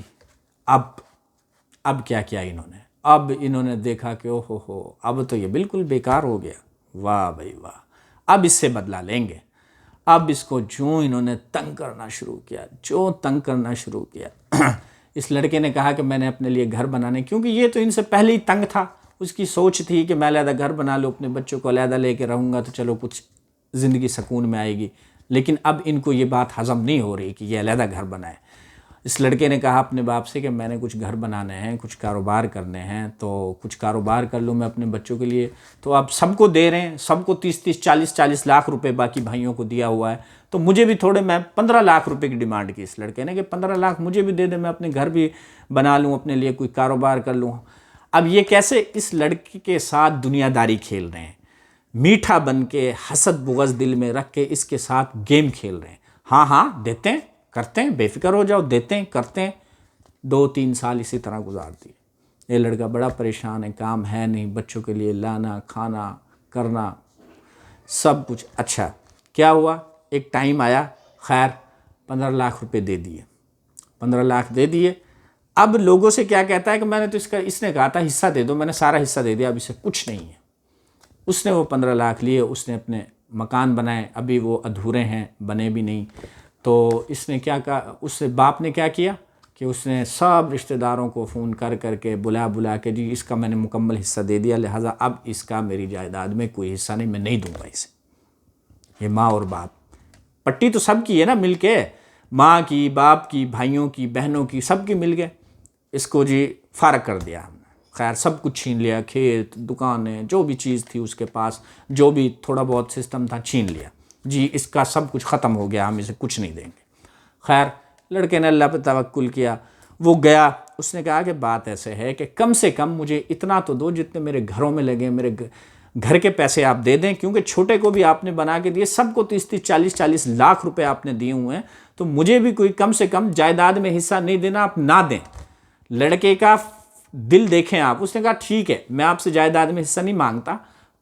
اب کیا کیا انہوں نے دیکھا کہ اوہو اب تو یہ بالکل بیکار ہو گیا، واہ بھائی واہ، اب اس سے بدلہ لیں گے۔ اب اس کو انہوں نے تنگ کرنا شروع کیا اس لڑکے نے کہا کہ میں نے اپنے لیے گھر بنانے، کیونکہ یہ تو ان سے پہلے ہی تنگ تھا، اس کی سوچ تھی کہ میں علیحدہ گھر بنا لوں، اپنے بچوں کو علیحدہ لے کے رہوں گا تو چلو کچھ زندگی سکون میں آئے گی، لیکن اب ان کو یہ بات ہضم نہیں ہو رہی کہ یہ علیحدہ گھر بنائے۔ اس لڑکے نے کہا اپنے باپ سے کہ میں نے کچھ گھر بنانے ہیں، کچھ کاروبار کرنے ہیں، تو کچھ کاروبار کر لوں میں اپنے بچوں کے لیے۔ تو آپ سب کو دے رہے ہیں، سب کو 30 40 لاکھ روپے باقی بھائیوں کو دیا ہوا ہے، تو مجھے بھی تھوڑے، میں 15 لاکھ روپے کی ڈیمانڈ کی اس لڑکے نے کہ 15 لاکھ مجھے بھی دے دیں، میں اپنے گھر بھی بنا لوں، اپنے لیے کوئی کاروبار کر لوں۔ اب یہ کیسے اس لڑکی کے ساتھ دنیا داری کھیل رہے ہیں، میٹھا بن کے، حسد بغض دل میں رکھ کے اس کے ساتھ گیم کھیل رہے ہیں۔ ہاں دیتے ہیں، کرتے ہیں، بے فکر ہو جاؤ، دیتے ہیں، کرتے ہیں۔ 2-3 سال اسی طرح گزار دیے۔ یہ لڑکا بڑا پریشان ہے، کام ہے نہیں، بچوں کے لیے لانا کھانا کرنا سب کچھ۔ اچھا کیا ہوا، ایک ٹائم آیا، خیر 15 لاکھ روپے دے دیے، 15 لاکھ دے دیے۔ اب لوگوں سے کیا کہتا ہے کہ میں نے تو اس نے کہا تھا حصہ دے دو، میں نے سارا حصہ دے دیا، اب اسے کچھ نہیں ہے۔ اس نے وہ 15 لاکھ لیے، اس نے اپنے مکان بنائے، ابھی وہ ادھورے ہیں، بنے بھی نہیں۔ تو اس نے کیا کہا، اس باپ نے کیا کیا کہ اس نے سب رشتہ داروں کو فون کر کے بلا کے جی اس کا میں نے مکمل حصہ دے دیا، لہٰذا اب اس کا میری جائیداد میں کوئی حصہ نہیں، میں نہیں دوں گا اسے۔ یہ ماں اور باپ، پٹی تو سب کی ہے نا مل کے، ماں کی، باپ کی، بھائیوں کی، بہنوں کی، سب کی مل گئے۔ اس کو جی فارغ کر دیا ہم نے، خیر سب کچھ چھین لیا، کھیت، دکانیں، جو بھی چیز تھی اس کے پاس، جو بھی تھوڑا بہت سسٹم تھا چھین لیا، جی اس کا سب کچھ ختم ہو گیا، ہم اسے کچھ نہیں دیں گے۔ خیر لڑکے نے اللہ پہ توکل کیا، وہ گیا، اس نے کہا کہ بات ایسے ہے کہ کم سے کم مجھے اتنا تو دو جتنے میرے گھروں میں لگے، میرے گھر کے پیسے آپ دے دیں، کیونکہ چھوٹے کو بھی آپ نے بنا کے دیے، سب کو 30 40 لاکھ روپے آپ نے دیے ہوئے ہیں، تو مجھے بھی کوئی کم سے کم جائیداد میں حصہ نہیں دینا، آپ نہ دیں۔ لڑکے کا دل دیکھیں آپ، اس نے کہا ٹھیک ہے، میں آپ سے جائیداد میں حصہ نہیں مانگتا،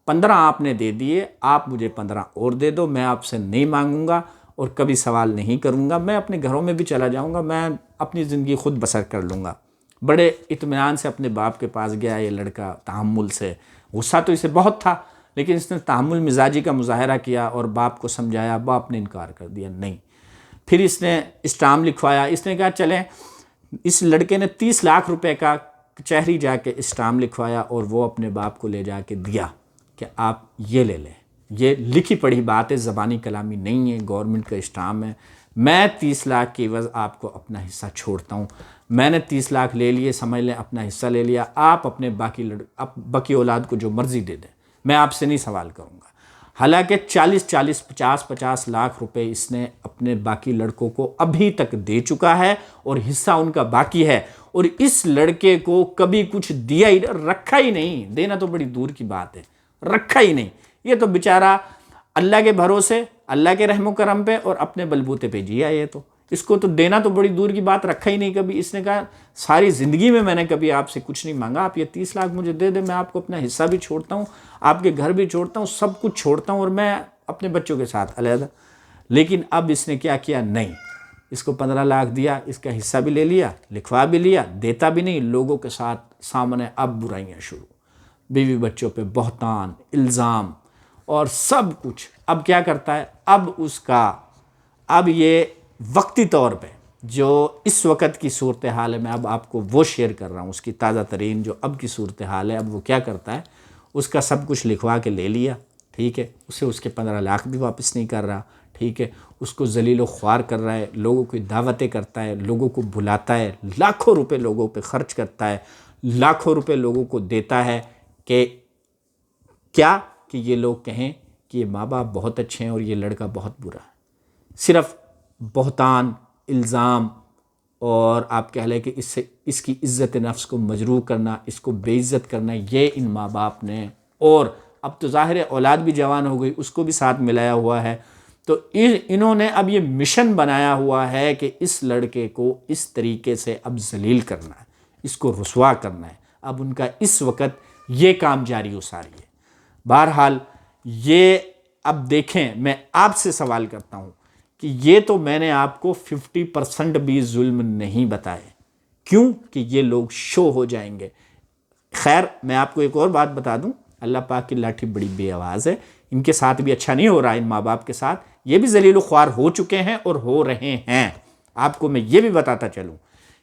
15 آپ نے دے دیے، آپ مجھے 15 اور دے دو، میں آپ سے نہیں مانگوں گا اور کبھی سوال نہیں کروں گا، میں اپنے گھروں میں بھی چلا جاؤں گا، میں اپنی زندگی خود بسر کر لوں گا۔ بڑے اطمینان سے اپنے باپ کے پاس گیا یہ لڑکا، تحمل سے، غصہ تو اسے بہت تھا لیکن اس نے تحمل مزاجی کا مظاہرہ کیا اور باپ کو سمجھایا، باپ نے انکار کر دیا، نہیں۔ پھر اس نے اسٹامپ لکھوایا، اس نے کہا چلیں، اس لڑکے نے 30 لاکھ روپے کا کچہری جا کے اسٹامپ لکھوایا اور وہ اپنے باپ کو لے جا کے دیا کہ آپ یہ لے لیں، یہ لکھی پڑھی بات ہے، زبانی کلامی نہیں ہے، گورنمنٹ کا اسٹامپ ہے، میں 30 لاکھ کی عوض آپ کو اپنا حصہ چھوڑتا ہوں، میں نے 30 لاکھ لے لیے، سمجھ لیں اپنا حصہ لے لیا، آپ اپنے باقی اولاد کو جو مرضی دے دیں، میں آپ سے نہیں سوال کروں گا۔ حالانکہ 50 لاکھ روپے اس نے اپنے باقی لڑکوں کو ابھی تک دے چکا ہے اور حصہ ان کا باقی ہے، اور اس لڑکے کو کبھی کچھ دیا ہی رکھا ہی نہیں، دینا تو بڑی دور کی بات ہے، رکھا ہی نہیں۔ یہ تو بیچارہ اللہ کے بھروسے، اللہ کے رحم و کرم پہ اور اپنے بلبوتے پہ جیا، یہ تو اس کو تو دینا تو بڑی دور کی بات، رکھا ہی نہیں کبھی۔ اس نے کہا ساری زندگی میں نے کبھی آپ سے کچھ نہیں مانگا، آپ یہ 30 لاکھ مجھے دے دیں، میں آپ کو اپنا حصہ بھی چھوڑتا ہوں، آپ کے گھر بھی چھوڑتا ہوں، سب کچھ چھوڑتا ہوں، اور میں اپنے بچوں کے ساتھ علیحدہ۔ لیکن اب اس نے کیا کیا، نہیں، اس کو 15 لاکھ دیا، اس کا حصہ بھی لے لیا، لکھوا بھی لیا، دیتا بھی نہیں، لوگوں کے ساتھ سامنے اب برائیاں شروع، بیوی بچوں پہ بہتان، الزام اور سب کچھ۔ اب کیا کرتا ہے، اب یہ وقتی طور پہ جو اس وقت کی صورتحال ہے، میں اب آپ کو وہ شیئر کر رہا ہوں، اس کی تازہ ترین جو اب کی صورتحال ہے۔ اب وہ کیا کرتا ہے، اس کا سب کچھ لکھوا کے لے لیا، ٹھیک ہے، اسے اس کے 15 لاکھ بھی واپس نہیں کر رہا، ٹھیک ہے، اس کو ذلیل و خوار کر رہا ہے، لوگوں کی دعوتیں کرتا ہے، لوگوں کو بلاتا ہے، لاکھوں روپے لوگوں پہ خرچ کرتا ہے، لاکھوں روپے لوگوں کو دیتا ہے کہ کیا، کہ یہ لوگ کہیں کہ یہ ماں باپ بہت اچھے ہیں اور یہ لڑکا بہت برا ہے۔ صرف بہتان، الزام، اور آپ کہہ لیں کہ اس کی عزت نفس کو مجروح کرنا، اس کو بے عزت کرنا، یہ ان ماں باپ نے، اور اب تو ظاہر ہے اولاد بھی جوان ہو گئی، اس کو بھی ساتھ ملایا ہوا ہے، تو انہوں نے اب یہ مشن بنایا ہوا ہے کہ اس لڑکے کو اس طریقے سے اب ذلیل کرنا ہے، اس کو رسوا کرنا ہے۔ اب ان کا اس وقت یہ کام جاری و ساری ہے۔ بہرحال یہ اب دیکھیں، میں آپ سے سوال کرتا ہوں کہ یہ تو میں نے آپ کو 50% بھی ظلم نہیں بتائے، کیوں کہ یہ لوگ شو ہو جائیں گے۔ خیر میں آپ کو ایک اور بات بتا دوں، اللہ پاک کی لاٹھی بڑی بے آواز ہے، ان کے ساتھ بھی اچھا نہیں ہو رہا، ان ماں باپ کے ساتھ یہ بھی ذلیل و خوار ہو چکے ہیں اور ہو رہے ہیں۔ آپ کو میں یہ بھی بتاتا چلوں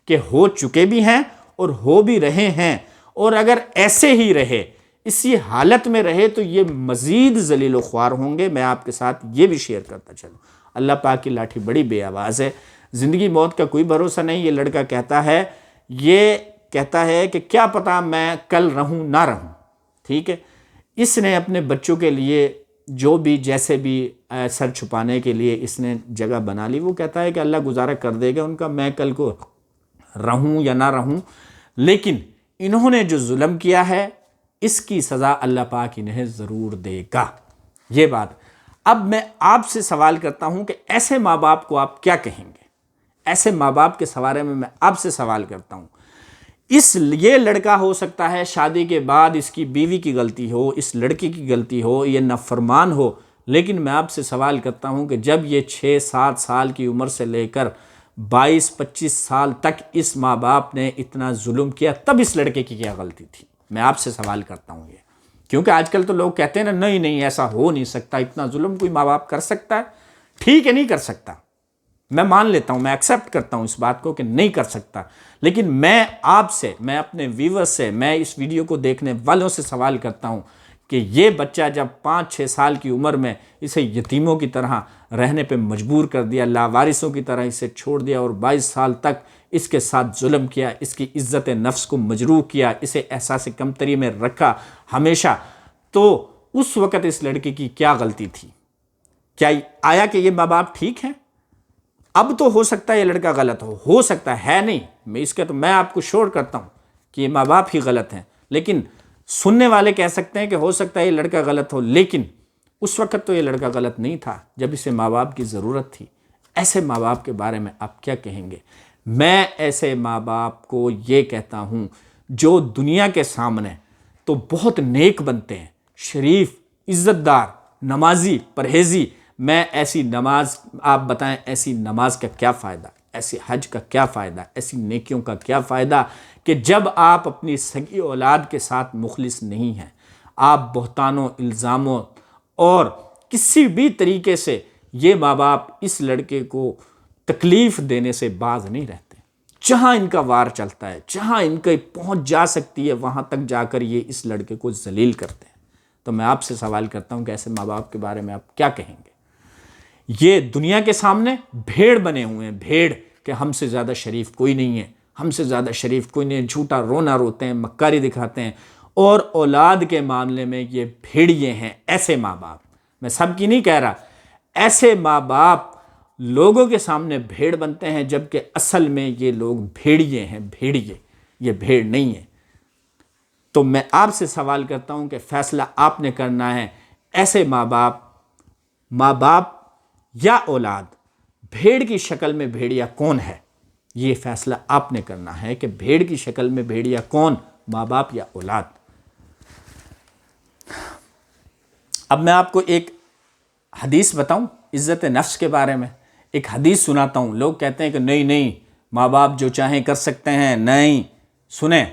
کہ ہو چکے بھی ہیں اور ہو بھی رہے ہیں، اور اگر ایسے ہی رہے، اسی حالت میں رہے، تو یہ مزید ذلیل و خوار ہوں گے۔ میں آپ کے ساتھ یہ بھی شیئر کرتا چلوں، اللہ پاک کی لاٹھی بڑی بے آواز ہے، زندگی موت کا کوئی بھروسہ نہیں۔ یہ لڑکا کہتا ہے کہ کیا پتا میں کل رہوں نہ رہوں، ٹھیک ہے۔ اس نے اپنے بچوں کے لیے جو بھی جیسے بھی سر چھپانے کے لیے اس نے جگہ بنا لی، وہ کہتا ہے کہ اللہ گزارا کر دے گا ان کا، میں کل کو رہوں یا نہ رہوں، لیکن انہوں نے جو ظلم کیا ہے اس کی سزا اللہ پاک انہیں ضرور دے گا۔ یہ بات اب میں آپ سے سوال کرتا ہوں کہ ایسے ماں باپ کو آپ کیا کہیں گے؟ ایسے ماں باپ کے سوارے میں آپ سے سوال کرتا ہوں۔ یہ لڑکا ہو سکتا ہے شادی کے بعد اس کی بیوی کی غلطی ہو، اس لڑکی کی غلطی ہو، یہ نافرمان ہو، لیکن میں آپ سے سوال کرتا ہوں کہ جب یہ 6-7 سال کی عمر سے لے کر 22-25 سال تک اس ماں باپ نے اتنا ظلم کیا، تب اس لڑکے کی کیا غلطی تھی؟ میں آپ سے سوال کرتا ہوں یہ، کیونکہ آج کل تو لوگ کہتے ہیں نا، نہیں ایسا ہو نہیں سکتا، اتنا ظلم کوئی ماں باپ کر سکتا ہے؟ ٹھیک ہے، نہیں کر سکتا، میں مان لیتا ہوں، میں ایکسیپٹ کرتا ہوں اس بات کو کہ نہیں کر سکتا، لیکن میں آپ سے، میں اپنے ویورز سے، میں اس ویڈیو کو دیکھنے والوں سے سوال کرتا ہوں کہ یہ بچہ جب 5-6 سال کی عمر میں اسے یتیموں کی طرح رہنے پہ مجبور کر دیا، لاوارثوں کی طرح اسے چھوڑ دیا، اور 22 سال تک اس کے ساتھ ظلم کیا، اس کی عزت نفس کو مجروح کیا، اسے احساس کمتری میں رکھا ہمیشہ، تو اس وقت اس لڑکی کی کیا غلطی تھی؟ کیا آیا کہ یہ ماں باپ ٹھیک ہیں؟ اب تو ہو سکتا ہے یہ لڑکا غلط ہو سکتا ہے نہیں، میں آپ کو شور کرتا ہوں کہ یہ ماں باپ ہی غلط ہیں، لیکن سننے والے کہہ سکتے ہیں کہ ہو سکتا ہے یہ لڑکا غلط ہو، لیکن اس وقت تو یہ لڑکا غلط نہیں تھا جب اسے ماں باپ کی ضرورت تھی۔ ایسے ماں باپ کے بارے میں آپ کیا کہیں گے؟ میں ایسے ماں باپ کو یہ کہتا ہوں جو دنیا کے سامنے تو بہت نیک بنتے ہیں، شریف، عزت دار، نمازی، پرہیزی، میں ایسی نماز، آپ بتائیں ایسی نماز کا کیا فائدہ، ایسی حج کا کیا فائدہ، ایسی نیکیوں کا کیا فائدہ کہ جب آپ اپنی سگی اولاد کے ساتھ مخلص نہیں ہیں، آپ بہتانوں، الزاموں اور کسی بھی طریقے سے یہ ماں باپ اس لڑکے کو تکلیف دینے سے باز نہیں رہتے، جہاں ان کا وار چلتا ہے، جہاں ان کے پہنچ جا سکتی ہے، وہاں تک جا کر یہ اس لڑکے کو ذلیل کرتے ہیں۔ تو میں آپ سے سوال کرتا ہوں کہ ایسے ماں باپ کے بارے میں آپ کیا کہیں گے؟ یہ دنیا کے سامنے بھیڑ بنے ہوئے ہیں، بھیڑ، کہ ہم سے زیادہ شریف کوئی نہیں ہے، ہم سے زیادہ شریف کوئی نہیں ہے، جھوٹا رونا روتے ہیں، مکاری دکھاتے ہیں، اور اولاد کے معاملے میں یہ بھیڑیے ہیں۔ ایسے ماں باپ، میں سب کی نہیں کہہ رہا، ایسے ماں باپ لوگوں کے سامنے بھیڑ بنتے ہیں، جبکہ اصل میں یہ لوگ بھیڑیے ہیں، بھیڑیے، یہ بھیڑ نہیں ہے۔ تو میں آپ سے سوال کرتا ہوں کہ فیصلہ آپ نے کرنا ہے، ایسے ماں باپ یا اولاد، بھیڑ کی شکل میں بھیڑیا کون ہے؟ یہ فیصلہ آپ نے کرنا ہے کہ بھیڑ کی شکل میں بھیڑیا کون، ماں باپ یا اولاد۔ اب میں آپ کو ایک حدیث بتاؤں عزت نفس کے بارے میں، ایک حدیث سناتا ہوں۔ لوگ کہتے ہیں کہ نہیں ماں باپ جو چاہیں کر سکتے ہیں، نہیں، سنیں،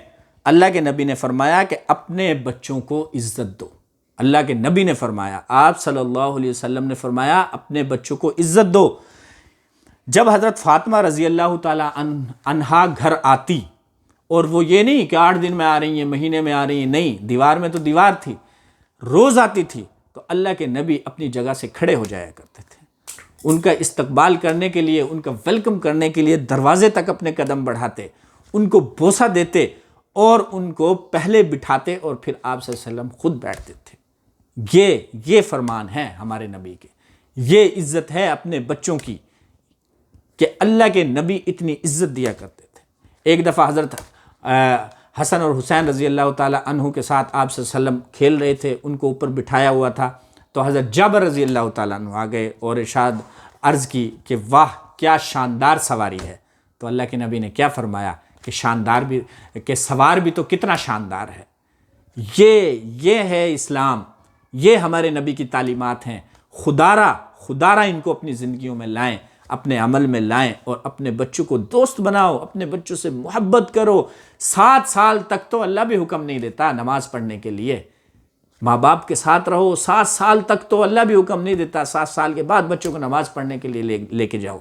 اللہ کے نبی نے فرمایا کہ اپنے بچوں کو عزت دو۔ اللہ کے نبی نے فرمایا، آپ صلی اللہ علیہ وسلم نے فرمایا اپنے بچوں کو عزت دو۔ جب حضرت فاطمہ رضی اللہ تعالیٰ عنہا گھر آتی، اور وہ یہ نہیں کہ 8 دن میں آ رہی ہیں، مہینے میں آ رہی ہیں، نہیں، دیوار میں تو دیوار تھی، روز آتی تھی، تو اللہ کے نبی اپنی جگہ سے کھڑے ہو جایا کرتے تھے، ان کا استقبال کرنے کے لیے، ان کا ویلکم کرنے کے لیے دروازے تک اپنے قدم بڑھاتے، ان کو بوسہ دیتے اور ان کو پہلے بٹھاتے، اور پھر آپ صلی اللہ علیہ وسلم خود بیٹھتے تھے۔ یہ فرمان ہے ہمارے نبی کے، یہ عزت ہے اپنے بچوں کی، کہ اللہ کے نبی اتنی عزت دیا کرتے تھے۔ ایک دفعہ حضرت حسن اور حسین رضی اللہ تعالیٰ عنہ کے ساتھ آپ صلی اللہ علیہ وسلم کھیل رہے تھے، ان کو اوپر بٹھایا ہوا تھا، تو حضرت جابر رضی اللہ تعالیٰ عنہ آ گئے اور ارشاد عرض کی کہ واہ کیا شاندار سواری ہے. تو اللہ کے نبی نے کیا فرمایا کہ شاندار بھی کہ سوار بھی تو کتنا شاندار ہے. یہ ہے اسلام، یہ ہمارے نبی کی تعلیمات ہیں. خدارہ ان کو اپنی زندگیوں میں لائیں، اپنے عمل میں لائیں، اور اپنے بچوں کو دوست بناؤ، اپنے بچوں سے محبت کرو. 7 سال تک تو اللہ بھی حکم نہیں دیتا نماز پڑھنے کے لیے. ماں باپ کے ساتھ رہو 7 سال تک تو اللہ بھی حکم نہیں دیتا 7 سال کے بعد بچوں کو نماز پڑھنے کے لیے لے کے جاؤ.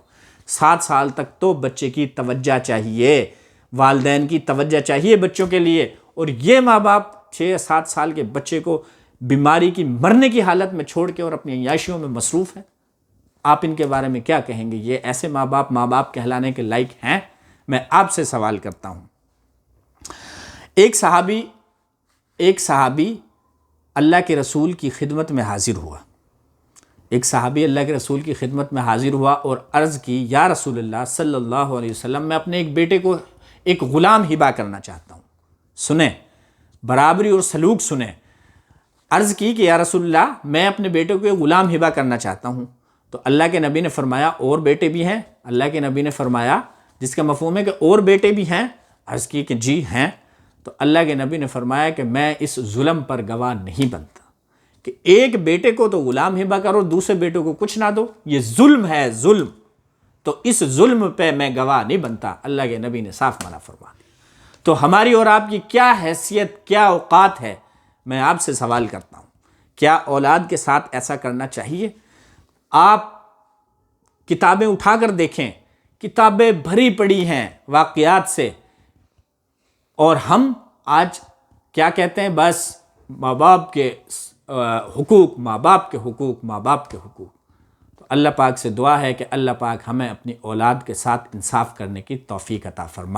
7 سال تک تو بچے کی توجہ چاہیے، والدین کی توجہ چاہیے بچوں کے لیے. اور یہ ماں باپ 6-7 سال کے بچے کو بیماری کی مرنے کی حالت میں چھوڑ کے اور اپنی عیاشیوں میں مصروف ہیں. آپ ان کے بارے میں کیا کہیں گے؟ یہ ایسے ماں باپ کہلانے کے لائق ہیں؟ میں آپ سے سوال کرتا ہوں. ایک صحابی اللہ کے رسول کی خدمت میں حاضر ہوا. ایک صحابی اللہ کے رسول کی خدمت میں حاضر ہوا اور عرض کی یا رسول اللہ صلی اللہ علیہ وسلم، میں اپنے ایک بیٹے کو ایک غلام ہبہ کرنا چاہتا ہوں. سنیں، برابری اور سلوک سنیں. عرض کی کہ یا رسول اللہ میں اپنے بیٹے کو ایک غلام ہبہ کرنا چاہتا ہوں. تو اللہ کے نبی نے فرمایا اور بیٹے بھی ہیں؟ اللہ کے نبی نے فرمایا، جس کا مفہوم ہے کہ اور بیٹے بھی ہیں. عرض کی کہ جی ہیں. تو اللہ کے نبی نے فرمایا کہ میں اس ظلم پر گواہ نہیں بنتا کہ ایک بیٹے کو تو غلام ہبہ کرو، دوسرے بیٹے کو کچھ نہ دو. یہ ظلم ہے، ظلم. تو اس ظلم پہ میں گواہ نہیں بنتا. اللہ کے نبی نے صاف منع فرما دیا. تو ہماری اور آپ کی کیا حیثیت، کیا اوقات ہے؟ میں آپ سے سوال کرتا ہوں، کیا اولاد کے ساتھ ایسا کرنا چاہیے؟ آپ کتابیں اٹھا کر دیکھیں، کتابیں بھری پڑی ہیں واقعات سے، اور ہم آج کیا کہتے ہیں؟ بس ماں باپ کے حقوق، ماں باپ کے حقوق، ماں باپ کے حقوق. تو اللہ پاک سے دعا ہے کہ اللہ پاک ہمیں اپنی اولاد کے ساتھ انصاف کرنے کی توفیق عطا فرمائے.